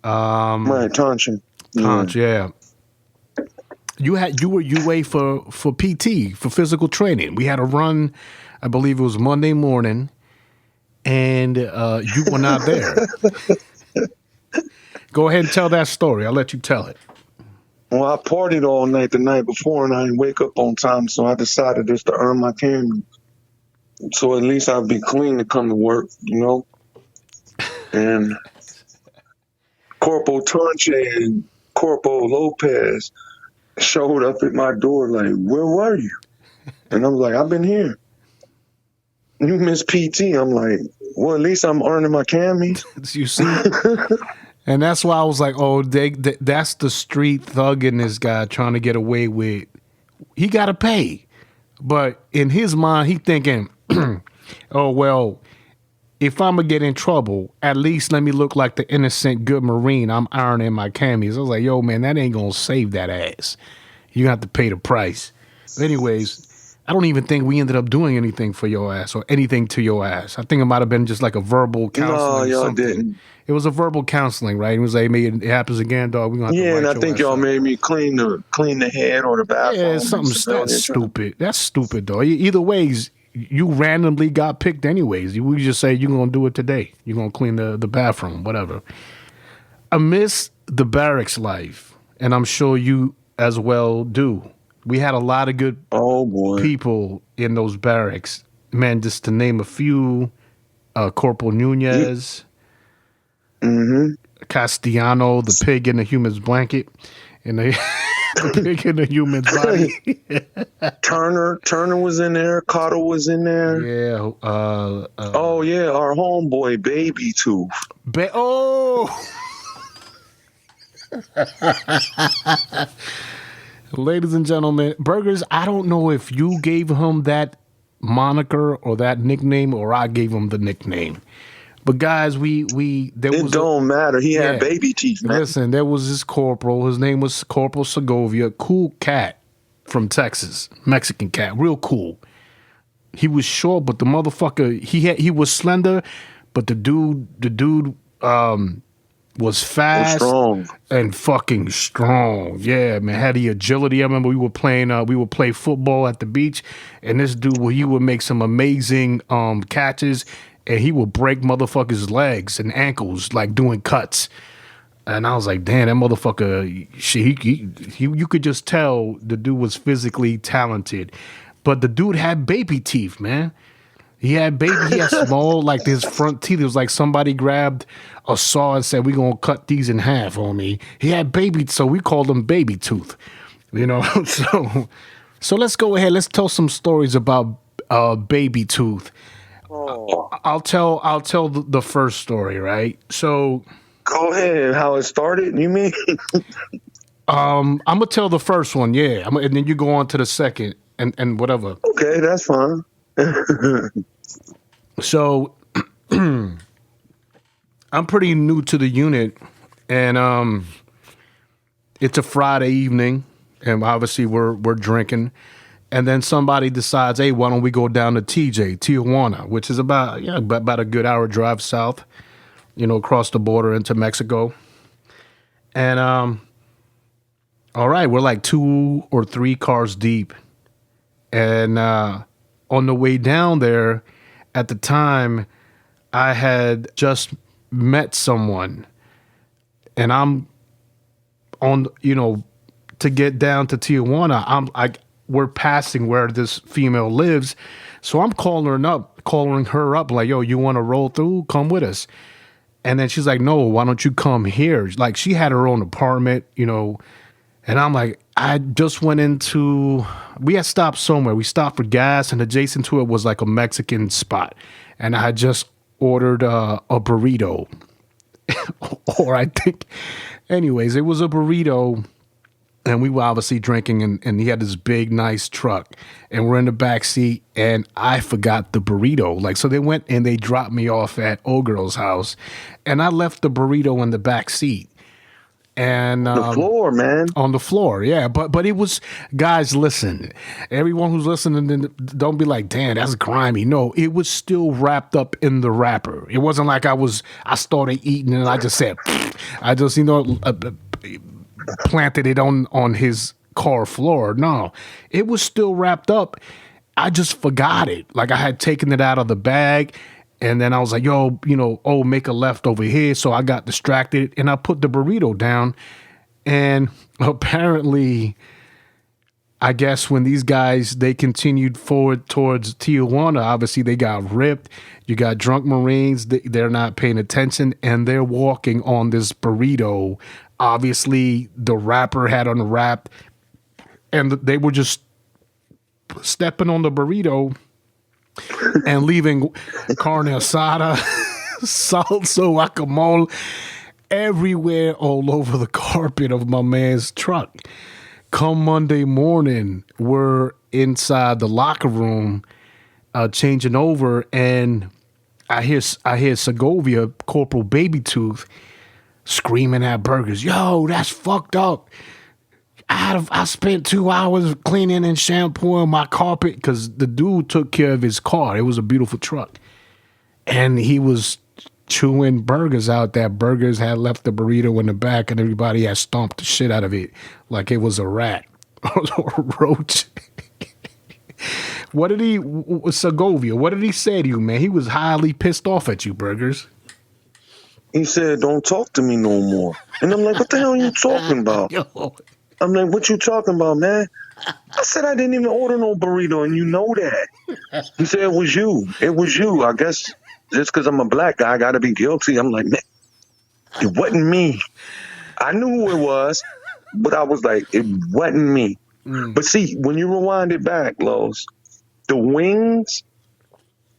Right, Taunch. Taunch, yeah. You were UA for PT, for physical training. We had a run, I believe it was Monday morning, and you were not there. Go ahead and tell that story. I'll let you tell it. Well, I partied all night the night before, and I didn't wake up on time, so I decided just to earn my camera. So at least I'd be clean to come to work, And Corporal Tunche and Corporal Lopez showed up at my door like, where were you? And I was like, I've been here. You miss PT. I'm like, well, at least I'm earning my camis. You see? And that's why I was like, oh, that's the street thug in this guy trying to get away with. He got to pay. But in his mind, he thinking, oh, well, if I'm going to get in trouble, at least let me look like the innocent good Marine. I'm ironing my camis. I was like, yo, man, that ain't going to save that ass. You have to pay the price. But anyways, I don't even think we ended up doing anything for your ass or anything to your ass. I think it might have been just like a verbal counseling. No, y'all something. didn't. It was a verbal counseling, right? It was like, it happens again, dog. We gonna have to Yeah, and write I your think ass y'all up. made me clean the head or the bathroom. Yeah, it's something that's stupid. That's stupid, dog. Either ways, you randomly got picked anyways. We just say you're gonna do it today. You're gonna clean the bathroom, whatever. I miss the barracks life, and I'm sure you as well do. We had a lot of good people in those barracks. Man, just to name a few, Corporal Nunez, Castellano, the pig in the human's blanket, and the pig in the human's body. Turner was in there. Cotto was in there. Yeah. Oh, yeah, our homeboy, Baby Tooth. Ladies and gentlemen, Burgers, I don't know if you gave him that moniker or that nickname or I gave him the nickname. But guys, it don't matter. He had baby teeth, man. Listen, there was this corporal. His name was Corporal Segovia. Cool cat from Texas. Mexican cat. Real cool. He was short, but the motherfucker, he was slender, but the dude was fast and fucking strong. Yeah, man, had the agility. I remember we would play football at the beach, and this dude, he would make some amazing catches, and he would break motherfuckers' legs and ankles like doing cuts. And I was like, damn, that motherfucker, you could just tell the dude was physically talented. But the dude had baby teeth, man. He had small, like his front teeth. It was like somebody grabbed a saw and said, we're going to cut these in half on me. He had so we called him Baby Tooth, So let's go ahead. Let's tell some stories about Baby Tooth. Oh. I'll tell the first story, right? So go ahead. How it started, you mean? I'm going to tell the first one, yeah. And then you go on to the second and whatever. Okay, that's fine. So I'm pretty new to the unit, and it's a Friday evening, and obviously we're drinking, and then somebody decides, hey, why don't we go down to Tijuana, which is about a good hour drive south, across the border into Mexico. And all right, we're like 2 or 3 cars deep, and on the way down there, at the time, I had just met someone, and I'm on, to get down to Tijuana. We're passing where this female lives, so I'm calling her up, like, yo, you want to roll through? Come with us. And then she's like, no, why don't you come here? Like, she had her own apartment, and I'm like, I just went we had stopped somewhere. We stopped for gas, and adjacent to it was like a Mexican spot. And I had just ordered a burrito. Or I think, anyways, it was a burrito. And we were obviously drinking, and he had this big, nice truck. And we're in the back seat, and I forgot the burrito. Like, so they went and they dropped me off at old girl's house. And I left the burrito in the back seat. And the floor, man. On the floor, yeah. But it was, guys, listen. Everyone who's listening, don't be like, damn, that's grimy. No, it was still wrapped up in the wrapper. It wasn't like I started eating and I just said, I just, planted it on his car floor. No, it was still wrapped up. I just forgot it. Like, I had taken it out of the bag. And then I was like, yo, make a left over here. So I got distracted and I put the burrito down. And apparently I guess when these guys, they continued forward towards Tijuana, obviously they got ripped. You got drunk Marines, they're not paying attention, and they're walking on this burrito. Obviously, the rapper had unwrapped, and they were just stepping on the burrito and leaving carne asada, salsa, guacamole everywhere all over the carpet of my man's truck. Come Monday morning, we're inside the locker room changing over, and I hear Segovia, Corporal Baby Tooth, screaming at Burgers, "Yo, that's fucked up. I spent 2 hours cleaning and shampooing my carpet," because the dude took care of his car. It was a beautiful truck. And he was chewing Burgers out. That Burgers had left the burrito in the back, and everybody had stomped the shit out of it like it was a rat or a roach. Segovia, what did he say to you, man? He was highly pissed off at you, Burgers. He said, "Don't talk to me no more." And I'm like, "What the hell are you talking about?" Yo. I'm like, "What you talking about, man?" I said, "I didn't even order no burrito, and you know that." He said, "It was you. It was you. I guess just because I'm a black guy, I got to be guilty." I'm like, "Man, it wasn't me." I knew who it was, but I was like, it wasn't me. But see, when you rewind it back, Los, the wings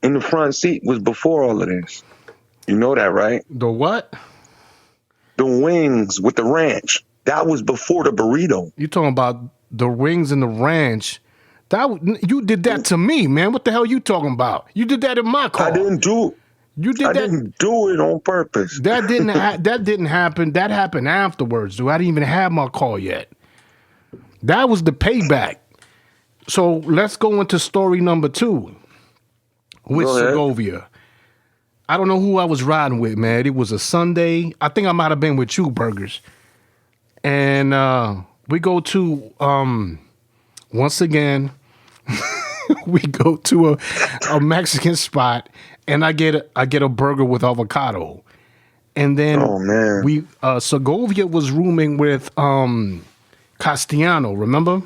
in the front seat was before all of this. You know that, right? The what? The wings with the ranch. That was before the burrito. You talking about the wings in the ranch? You did that to me, man. What the hell you talking about? You did that in my car. I didn't do it. You did I that. didn't do it on purpose. That didn't happen. That happened afterwards, dude. I didn't even have my car yet. That was the payback. So let's go into story number 2 with Segovia. I don't know who I was riding with, man. It was a Sunday. I think I might have been with you, Burgers. And we go to once again we go to a Mexican spot, and I get a burger with avocado. And then Segovia was rooming with Castellano, remember?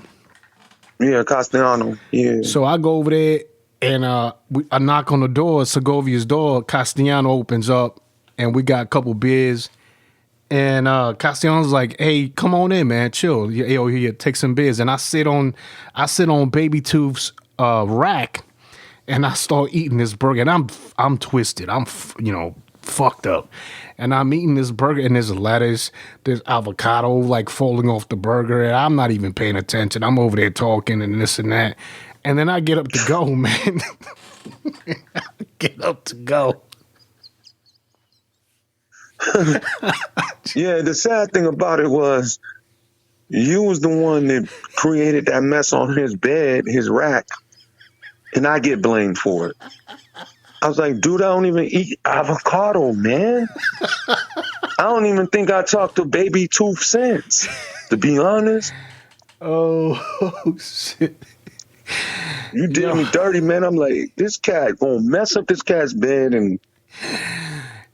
Yeah, Castellano. Yeah. So I go over there, and I knock on the door, Segovia's door. Castellano opens up, and we got a couple beers. And Castellanos like, "Hey, come on in, man, chill. Yo, here, take some beers." And I sit on Baby Tooth's rack, and I start eating this burger. And I'm twisted. I'm fucked up. And I'm eating this burger, and there's lettuce, there's avocado like falling off the burger, and I'm not even paying attention. I'm over there talking and this and that. And then I get up to go, man. Get up to go. Yeah, the sad thing about it was you was the one that created that mess on his bed, his rack, and I get blamed for it. I was like, "Dude, I don't even eat avocado, man." I don't even think I talked to Baby Tooth since, to be honest. Oh shit. You did me dirty, man. I'm like, this cat gonna mess up this cat's bed. And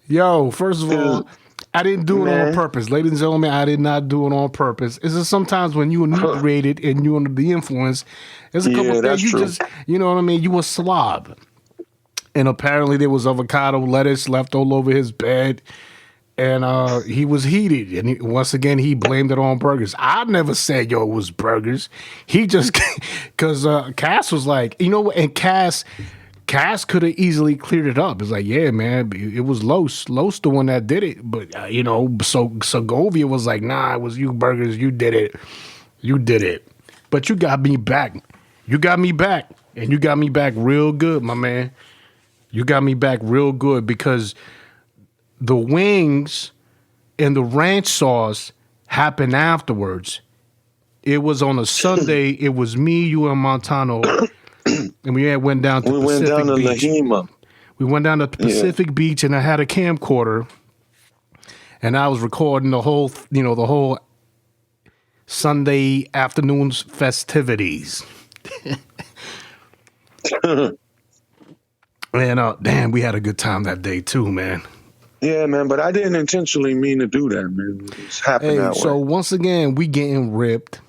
yo, first of all, I didn't do it on purpose. Ladies and gentlemen, I did not do it on purpose. It's just sometimes when you inebriated and you under the influence, there's a couple things you just, you know what I mean? You a slob. And apparently there was avocado lettuce left all over his bed. And he was heated. And once again, he blamed it on Burgers. I never said, yo, it was Burgers. He just, because Cass was like, you know what? And Cass could have easily cleared it up. It's like, yeah, man, it was Los. Los the one that did it. But, so Segovia was like, nah, it was you, Burgers. You did it. You did it. But you got me back. You got me back. And you got me back real good, my man. You got me back real good because the wings and the ranch sauce happened afterwards. It was on a Sunday. It was me, you, and Montano. And we went down to Pacific Beach. Lahima. We went down to the Pacific Beach, and I had a camcorder, and I was recording the whole Sunday afternoon's festivities. And damn, we had a good time that day too, man. Yeah, man, but I didn't intentionally mean to do that, man. It just happened that way. So once again, we getting ripped.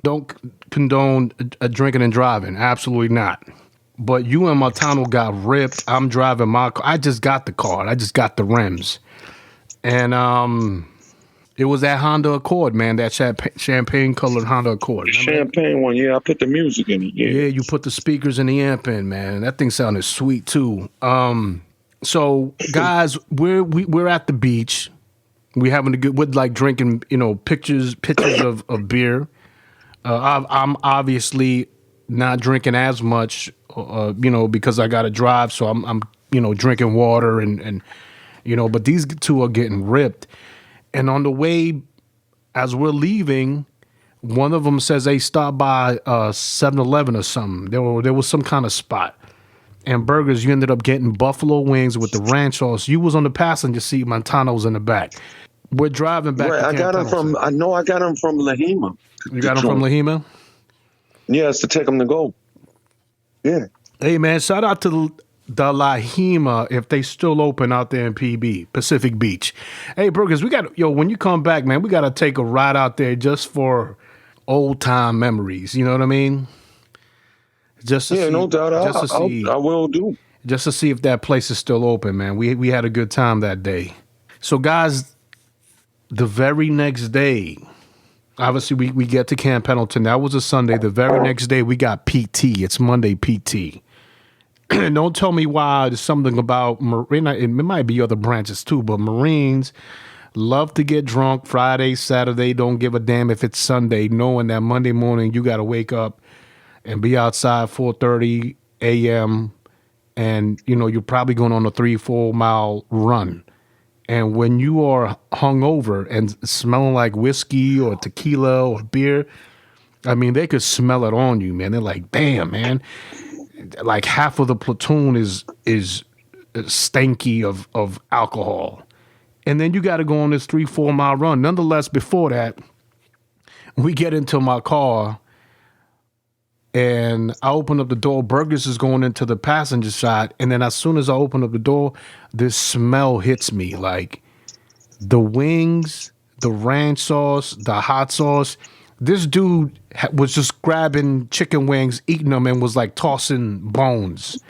don't condone drinking and driving. Absolutely not. But you and Montano got ripped. I'm driving my car. I just got the car. I just got the rims. And it was that Honda Accord, man, that champagne colored Honda Accord. The champagne one, yeah, I put the music in it. Yeah, you put the speakers in the amp in, man. That thing sounded sweet too. So guys, we're at the beach. We having a good, we're like drinking, pictures of beer. I'm obviously not drinking as much, because I got to drive. So I'm drinking water and but these two are getting ripped. And on the way, as we're leaving, one of them says, "Hey, stop by 7-Eleven or something." There was some kind of spot. And burgers, you ended up getting buffalo wings with the ranch sauce. You was on the passenger seat. Montano's in the back. We're driving back. Right, I got them from Lahima. You got them from Lahima? Yes, to take them to go. Yeah. Hey, man, shout out to the Lahima if they still open out there in PB, Pacific Beach. Hey, burgers, when you come back, man, we got to take a ride out there just for old time memories. You know what I mean? Just to see, no doubt. I will do. Just to see if that place is still open, man. We had a good time that day. So, guys, the very next day, obviously we get to Camp Pendleton. That was a Sunday. The very next day, we got PT. It's Monday PT. Don't tell me why. There's something about Marine. It might be other branches too, but Marines love to get drunk Friday, Saturday. Don't give a damn if it's Sunday, knowing that Monday morning you got to wake up and be outside 4:30 a.m. and you're probably going on a 3-4 mile run. And when you are hungover and smelling like whiskey or tequila or beer, I mean, they could smell it on you, man. They're like, "Damn, man!" Like half of the platoon is stanky of alcohol, and then you got to go on this 3-4 mile run. Nonetheless, before that, we get into my car. And I open up the door. Burgers is going into the passenger side. And then as soon as I open up the door, this smell hits me. Like the wings, the ranch sauce, the hot sauce. This dude was just grabbing chicken wings, eating them, and was like tossing bones.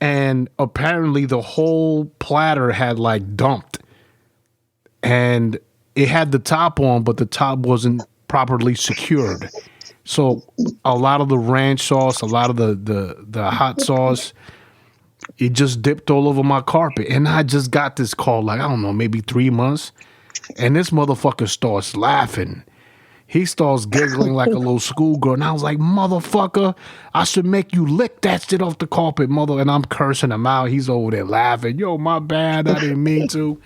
And apparently the whole platter had like dumped. And it had the top on, but the top wasn't properly secured. So a lot of the ranch sauce, a lot of the hot sauce, it just dipped all over my carpet. And I just got this call, like, I don't know, maybe 3 months. And this motherfucker starts laughing. He starts giggling like a little schoolgirl. And I was like, "Motherfucker, I should make you lick that shit off the carpet, mother." And I'm cursing him out. He's over there laughing. "Yo, my bad. I didn't mean to."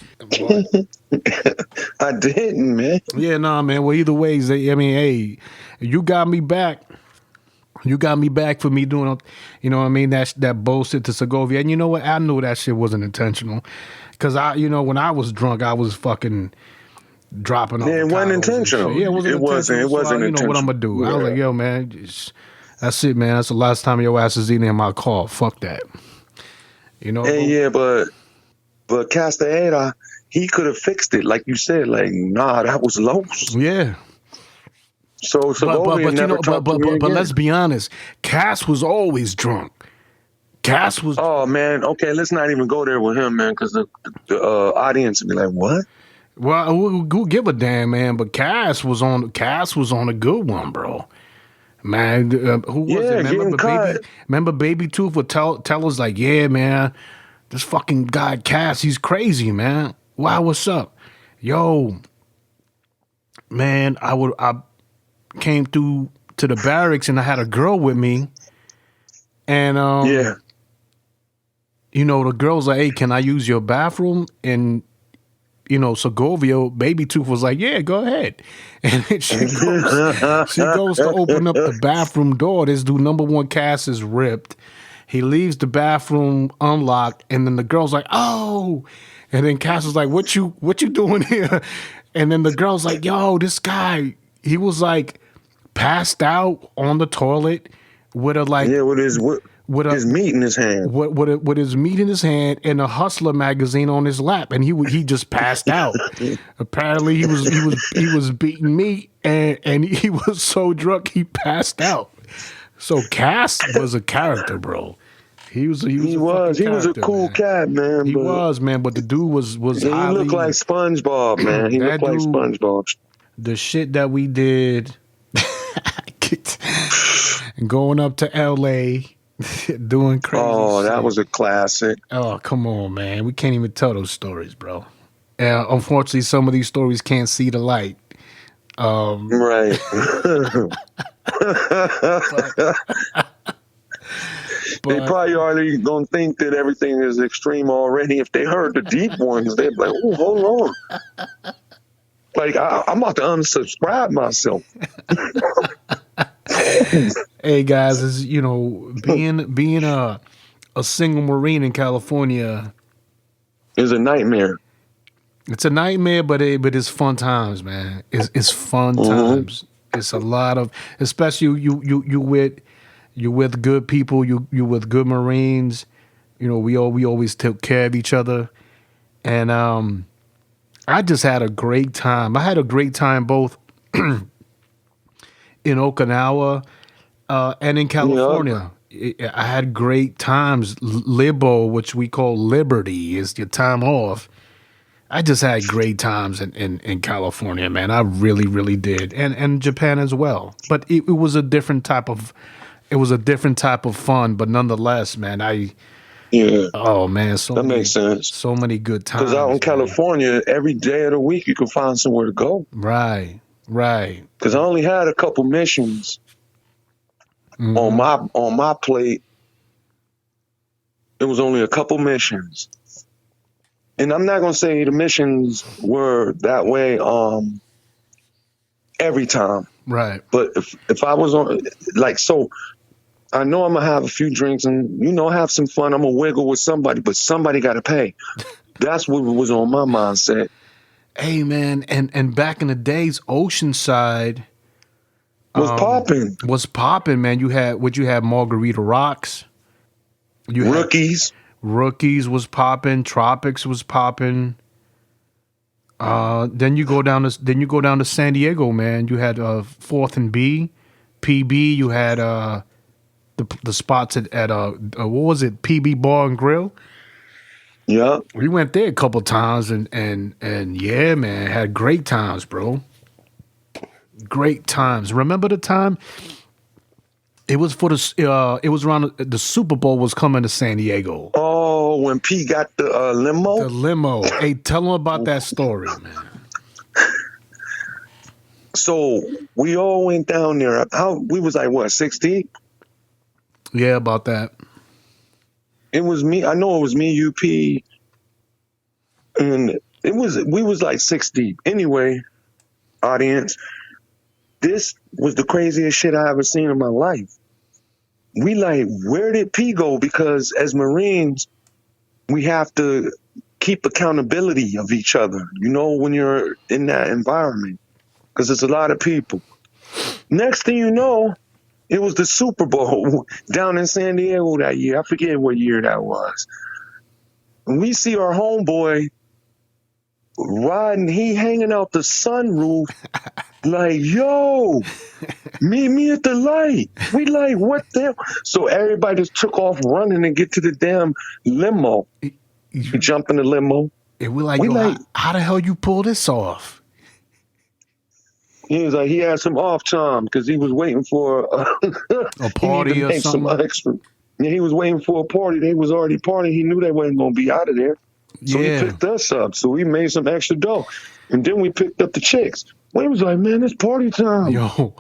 I didn't, man. Yeah, nah, man. Well, either ways, hey, you got me back. You got me back for me doing, that bullshit to Segovia. And you know what? I knew that shit wasn't intentional. Because, when I was drunk, I was fucking dropping off. Yeah, it wasn't intentional. Yeah, it wasn't intentional. It wasn't You know intentional. what I'm going to do. Yeah. I was like, "Yo, man, that's it, man. That's the last time your ass is eating in my car. Fuck that." Yeah, but Castaneda, he could have fixed it. Like you said, like, nah, that was loose. Yeah. So Segovia never talked to me but again. let's be honest. Cass was always drunk. Cass was. Oh, man. Okay, let's not even go there with him, man, because the audience would be like, "What?" Well, who give a damn, man? But Cass was on a good one, bro. Man, who was Yeah, it? Remember Baby Tooth would tell us like, "Yeah, man, this fucking guy Cass, he's crazy, man. Wow, what's up, yo, man? I came through to the barracks and I had a girl with me, and Yeah. the girl's like, "Hey, can I use your bathroom?" And Segovia, Baby Tooth was like, "Yeah, go ahead." And then she goes to open up the bathroom door. This dude, number one, Cass, is ripped. He leaves the bathroom unlocked, and then the girl's like, "Oh," and then Cass is like, "What you doing here?" And then the girl's like, "Yo, this guy, he was like passed out on the toilet with a like Yeah, with his meat in his hand. with his meat in his hand and a Hustler magazine on his lap, and he just passed out. Apparently, he was beating meat, and he was so drunk he passed out. So Cass was a character, bro. He was a cool cat, man. He was, man, but the dude was he highly, looked like SpongeBob, man. He looked like SpongeBob. The shit that we did, going up to LA, doing crazy. Oh, that shit. was a classic. Oh, come on, man. We can't even tell those stories, bro. Unfortunately, some of these stories can't see the light. Right. They probably already gonna think that everything is extreme already. If they heard the deep ones, they'd be like, "Oh, hold on." Like I'm about to unsubscribe myself. Hey guys, is being a single Marine in California is a nightmare. It's a nightmare, but it's fun times, man. It's fun times. It's a lot of, especially you with good people. You with good Marines. We always took care of each other, and I just had a great time. I had a great time both in Okinawa and in California. Yep. I had great times. Libo, which we call Liberty, is your time off. I just had great times in California, man. I really, really did, and Japan as well. But it was a different type of fun. But nonetheless, man, oh man, makes sense. So many good times. Because out in California, every day of the week you can find somewhere to go. Right. Because I only had a couple missions on my plate. It was only a couple missions. And I'm not going to say the missions were that way every time. Right. But if I was on, so I know I'm going to have a few drinks and, have some fun. I'm going to wiggle with somebody, but somebody got to pay. That's what was on my mindset. Hey, man. And back in the days, Oceanside was popping, man. You had Margarita Rocks. Rookies was popping. Tropics was popping. Then you go down to San Diego, man. You had 4th and B, PB. You had the spots at what was it? PB Bar and Grill. Yeah, we went there a couple times and yeah, man, had great times, bro. Great times. Remember the time? It was it was around the Super Bowl was coming to San Diego. Oh, when P got the limo? The limo. Hey, tell them about that story, man. So we all went down there. We was like, what, 60? Yeah, about that. It was me. I know it was me, UP, and we was like 60. Anyway, audience, this was the craziest shit I ever seen in my life. We like, where did P go? Because as Marines, we have to keep accountability of each other, when you're in that environment, because it's a lot of people. Next thing you know, it was the Super Bowl down in San Diego that year. I forget what year that was. And we see our homeboy riding, he hanging out the sunroof like, yo, meet me at the light. We like, what the? So everybody just took off running and get to the damn limo. We jump in the limo. And we're like, how the hell you pull this off? He was like, he had some off time because he was waiting for a party or something. Some extra. Yeah, he was waiting for a party. They was already partying. He knew they wasn't going to be out of there. So he picked us up. So we made some extra dough. And then we picked up the chicks. We was like, man, it's party time. Yo,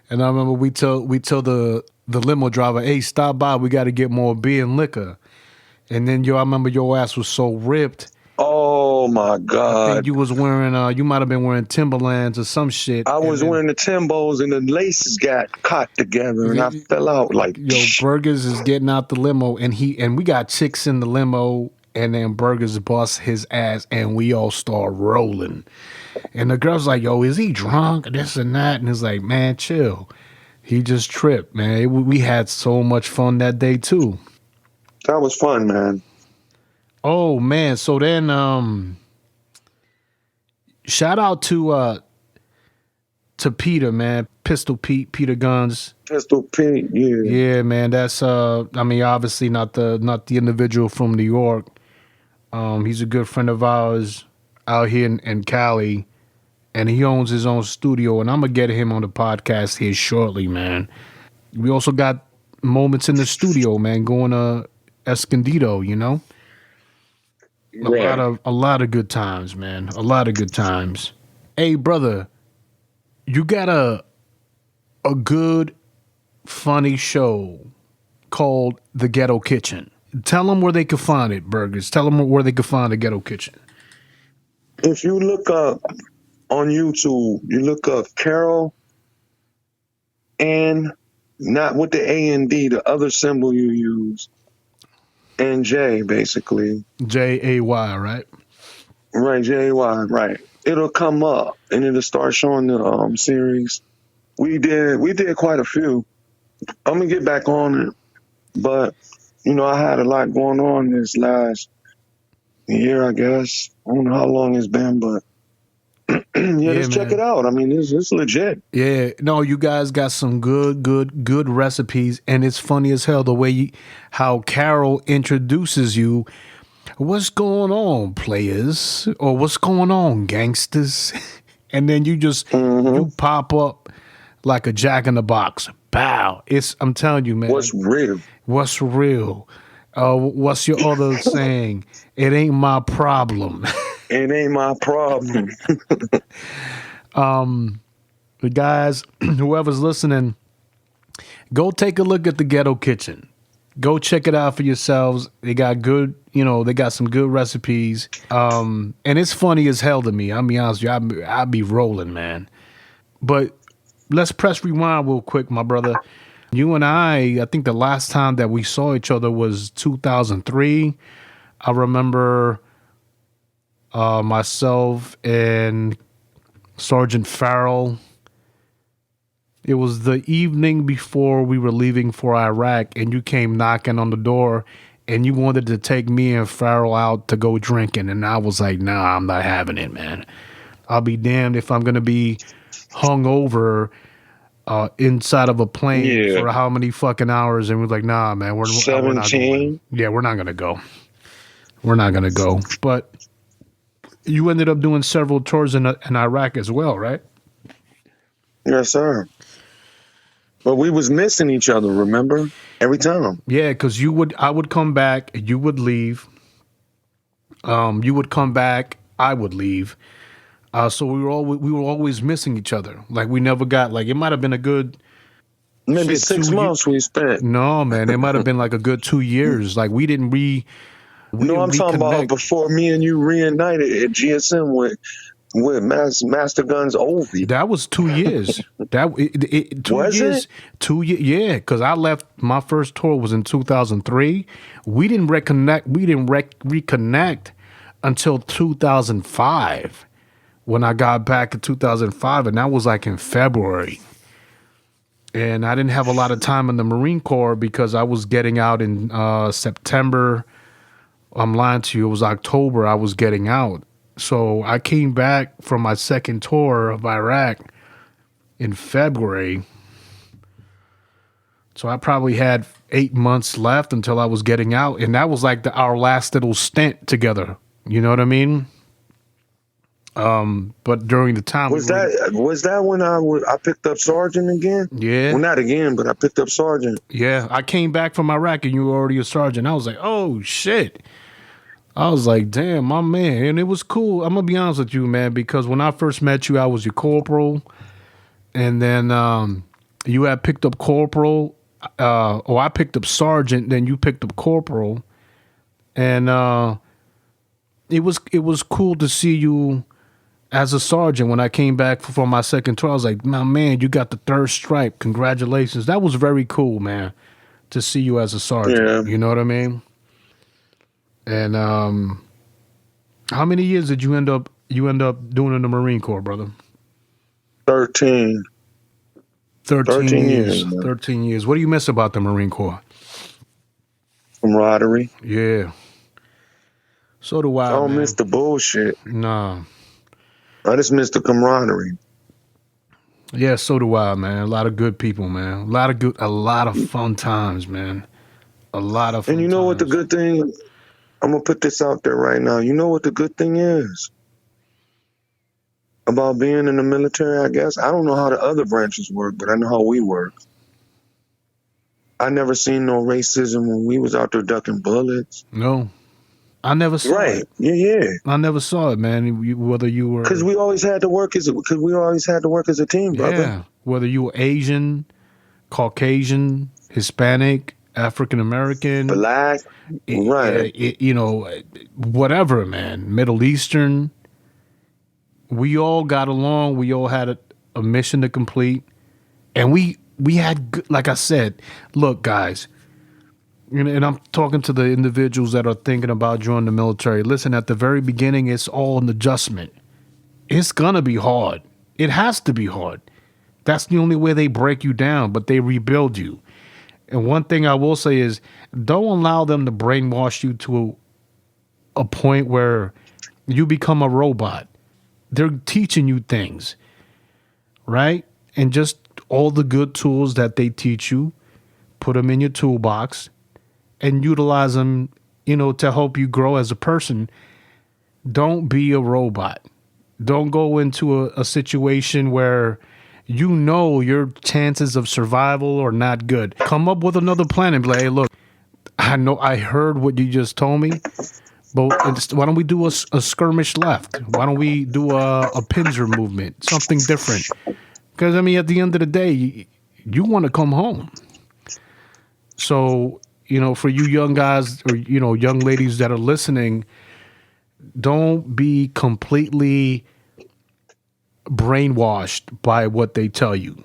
and I remember we tell the limo driver, hey, stop by. We got to get more beer and liquor. And then, I remember your ass was so ripped. Oh, my God. I think you was wearing, you might have been wearing Timberlands or some shit. I was wearing the Timbos and the laces got caught together and I fell out like, Burgers is getting out the limo and we got chicks in the limo and then Burgers bust his ass and we all start rolling. And the girl's like, yo, is he drunk? This and that. And it's like, man, chill. He just tripped, man. We had so much fun that day too. That was fun, man. Oh man, so then shout out to Peter, man. Pistol Pete, Peter Guns. Pistol Pete, yeah. Yeah, man. That's I mean, obviously not the individual from New York. He's a good friend of ours out here in Cali, and he owns his own studio, and I'm gonna get him on the podcast here shortly, man. We also got moments in the studio, man, going to Escondido, you know? Right. A lot of good times, man. A lot of good times. Hey, brother, you got a good, funny show called The Ghetto Kitchen. Tell them where they can find it, Burgers. Tell them where they can find The Ghetto Kitchen. If you look up on YouTube, you look up Carol and not with the A and D, the other symbol you use, and J, basically. Jay, right? Right, J-A-Y, right. It'll come up and it'll start showing the series. We did quite a few. I'm gonna get back on it, but you know, I had a lot going on this last year, I guess. I don't know how long it's been, but let's check it out. I mean, it's legit. Yeah, no, you guys got some good recipes, and it's funny as hell the way how Carol introduces you. What's going on, players? Or what's going on, gangsters? And then you just you pop up like a jack in the box. Bow. I'm telling you, man. What's real? What's real? What's your other saying? It ain't my problem. It ain't my problem. The guys, whoever's listening, go take a look at the Ghetto Kitchen. Go check it out for yourselves. They got good, they got some good recipes. And it's funny as hell to me. I'll be honest with you, I'll be rolling, man. But let's press rewind real quick, my brother. You and I think the last time that we saw each other was 2003. I remember myself and Sergeant Farrell. It was the evening before we were leaving for Iraq, and you came knocking on the door, and you wanted to take me and Farrell out to go drinking, and I was like, nah, I'm not having it, man. I'll be damned if I'm going to be hungover inside of a plane for how many fucking hours, and we're like, nah, man, we're not going. Yeah, we're not going to go. We're not going to go. But you ended up doing several tours in Iraq as well, right? Yes, sir. But we was missing each other, remember? Every time. Yeah, because I would come back, you would leave. You would come back, I would leave. So we were always missing each other. Like we never got it might have been a good maybe 6 months we spent. No, man, it might have been like a good 2 years. Like we didn't I'm talking about before me and you reunited at GSM with Master Guns Ovi. That was 2 years. 2 years. 2 years. Yeah, because I left. My first tour was in 2003. We didn't reconnect. Reconnect until 2005. When I got back in 2005, and that was like in February. And I didn't have a lot of time in the Marine Corps because I was getting out in September. I'm lying to you. It was October I was getting out. So I came back from my second tour of Iraq in February. So I probably had 8 months left until I was getting out. And that was like our last little stint together. You know what I mean? But during the time was that when I picked up Sergeant again? Yeah. Well, not again, but I picked up Sergeant. Yeah, I came back from Iraq and you were already a sergeant. I was like, oh shit. I was like, damn, my man. And it was cool. I'm gonna be honest with you, man, because when I first met you, I was your corporal, and then you had picked up corporal. I picked up sergeant, then you picked up corporal, and it was cool to see you as a sergeant. When I came back for my second tour, I was like, my man, you got the third stripe. Congratulations. That was very cool, man, to see you as a sergeant. Yeah. You know what I mean? And how many years did you end up doing in the Marine Corps, brother? 13. 13 years. man. 13 years. What do you miss about the Marine Corps? Camaraderie. Yeah. So do I I, don't man. miss the bullshit. Nah. I just miss the camaraderie. Yeah, so do I, man. A lot of good people, man. A lot of fun times, man. A lot of fun And you know what the times. good thing? I'm gonna put this out there right now. You know what the good thing is about being in the military? I guess I don't know how the other branches work, but I know how we work. I never seen no racism when we was out there ducking bullets. No. I never saw Right? it. Yeah. I never saw it, man. Whether you were Because we always had to work as a team, brother. Yeah. Whether you were Asian, Caucasian, Hispanic, African American, Black, right? whatever, man. Middle Eastern. We all got along. We all had a mission to complete, and we had, like I said, look, guys, and I'm talking to the individuals that are thinking about joining the military. Listen, at the very beginning, it's all an adjustment. It's gonna be hard. It has to be hard. That's the only way they break you down, but they rebuild you. And one thing I will say is, don't allow them to brainwash you to a point where you become a robot. They're teaching you things, right? And just all the good tools that they teach you, put them in your toolbox and utilize them, to help you grow as a person. Don't be a robot. Don't go into a situation where your chances of survival are not good. Come up with another plan and be like, hey, look, I know I heard what you just told me, but why don't we do a skirmish left? Why don't we do a pincer movement, something different? Because, at the end of the day, you want to come home. So, for you young guys or, young ladies that are listening, don't be completely brainwashed by what they tell you.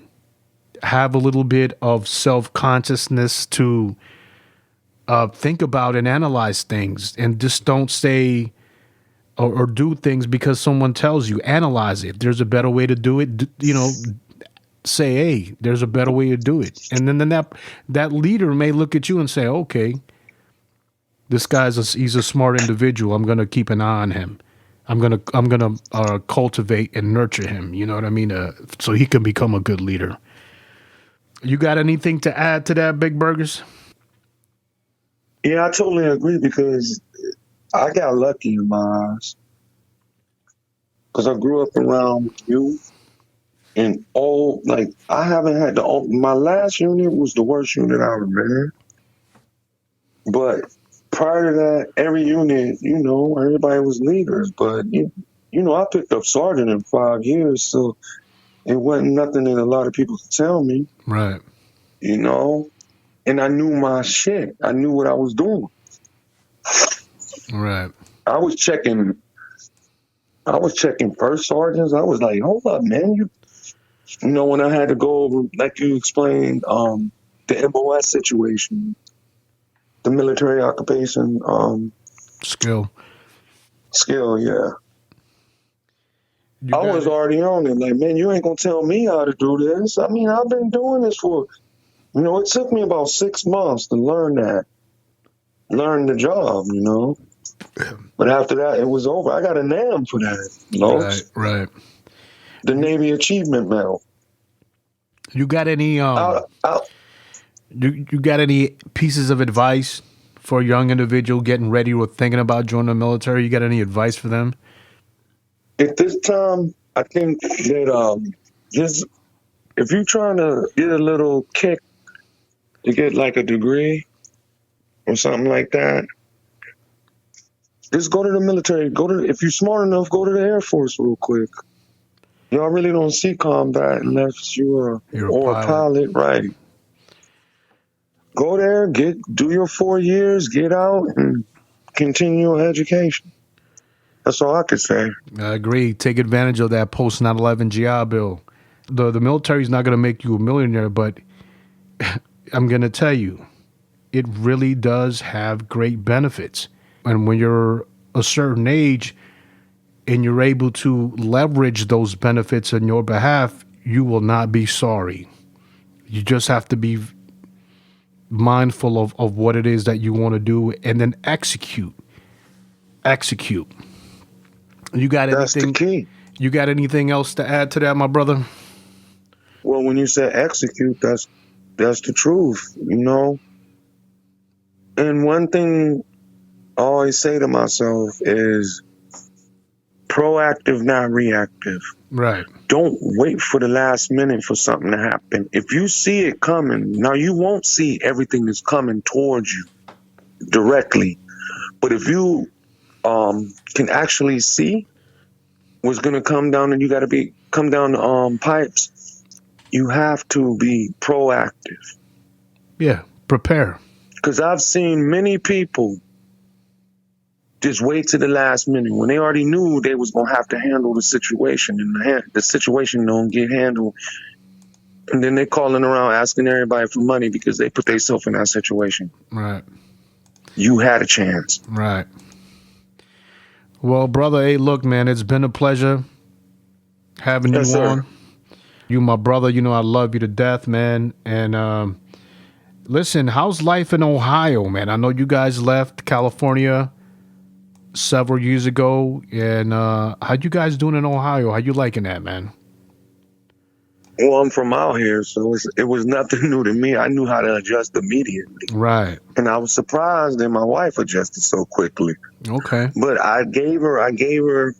Have a little bit of self-consciousness to think about and analyze things, and just don't say or do things because someone tells you. Analyze it. If there's a better way to do it, say, hey, there's a better way to do it. And then that leader may look at you and say, okay, this he's a smart individual. I'm going to keep an eye on him. I'm going to cultivate and nurture him. You know what I mean? So he can become a good leader. You got anything to add to that, Big Burgers? Yeah, I totally agree because I got lucky in my eyes because I grew up around youth and I haven't had my last unit was the worst unit I ever been in. But prior to that, every unit, everybody was leaders. But, I picked up sergeant in 5 years, so it wasn't nothing that a lot of people could tell me. Right. And I knew my shit. I knew what I was doing. Right. I was checking first sergeants. I was like, hold up, man. When I had to go over, like you explained, the MOS situation, the military occupation skill, yeah. I was already on it. Like, man, you ain't gonna tell me how to do this. I've been doing this for, it took me about 6 months to learn the job, But after that, it was over. I got a NAM for that, Right. The Navy Achievement Medal. You got any you got any pieces of advice for a young individual getting ready or thinking about joining the military? You got any advice for them? At this time, I think that just if you're trying to get a little kick to get like a degree or something like that, just go to the military. If you're smart enough, go to the Air Force real quick. Y'all really don't see combat unless you're a pilot, right? Go there, do your 4 years, get out, and continue your education. That's all I could say. I agree. Take advantage of that post 9/11 GI Bill. The military is not going to make you a millionaire, but I'm going to tell you, it really does have great benefits. And when you're a certain age and you're able to leverage those benefits on your behalf, you will not be sorry. You just have to be mindful of what it is that you want to do, and then execute. You got That's the anything? key. You got anything else to add to that, my brother? Well, when you say execute, that's the truth, you know. And one thing I always say to myself is proactive, not reactive. Right. Don't wait for the last minute for something to happen. If you see it coming, now you won't see everything that's coming towards you directly. But if you can actually see what's gonna come down, and you gotta come down the pipes, you have to be proactive. Yeah. Prepare. Because I've seen many people just wait to the last minute when they already knew they was gonna have to handle the situation, and the situation don't get handled, and then they calling around asking everybody for money because they put themselves in that situation. Right. You had a chance. Right. Well, brother, hey, look, man, it's been a pleasure having Yes, you sir. on. You, my brother, you know I love you to death, man. And listen, how's life in Ohio, man? I know you guys left California several years ago, and how you guys doing in Ohio? How you liking that, man? Well, I'm from out here, so it was nothing new to me. I knew how to adjust immediately, Right. and I was surprised that my wife adjusted so quickly. Okay. But I gave her,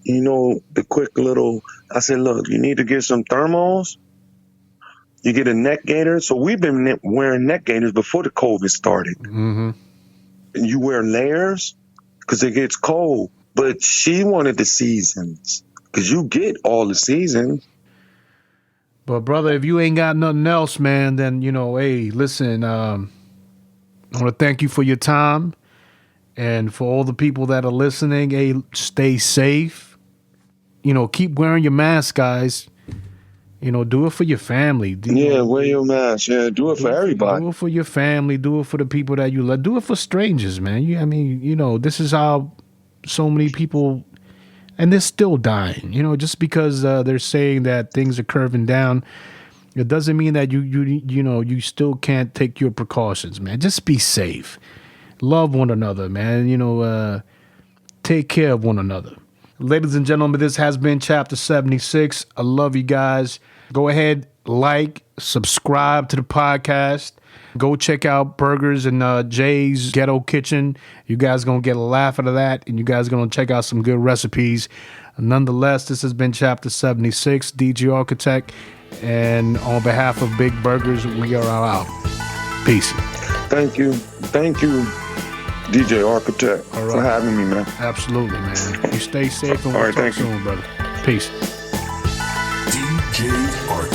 you know, the quick little. I said, look, you need to get some thermals. You get a neck gaiter. So we've been wearing neck gaiters before the COVID started. Mm-hmm. And you wear layers because it gets cold. But she wanted the seasons because you get all the seasons. But brother, if you ain't got nothing else, man, then you know, hey, listen, I want to thank you for your time, and for all the people that are listening. Hey, stay safe. You know, keep wearing your mask, guys. You know, do it for your family. Yeah, wear your mask. Yeah, do it for everybody. Do it for your family. Do it for the people that you love. Do it for strangers, man. I mean, you know, this is how so many people. And they're still dying, you know, just because they're saying that things are curving down, it doesn't mean that you still can't take your precautions, man. Just be safe. Love one another, man. You know, take care of one another. Ladies and gentlemen, this has been Chapter 76. I love you guys. Go ahead, like, subscribe to the podcast. Go check out Burgers and Jay's Ghetto Kitchen. You guys going to get a laugh out of that, and you guys going to check out some good recipes. Nonetheless, this has been Chapter 76, DJ Architect, and on behalf of Big Burgers, we are out. Peace. Thank you, DJ Architect, All right. for having me, man. Absolutely, man. You stay safe, and All we'll right, talk thank you. soon, brother. Peace. DJ Architect.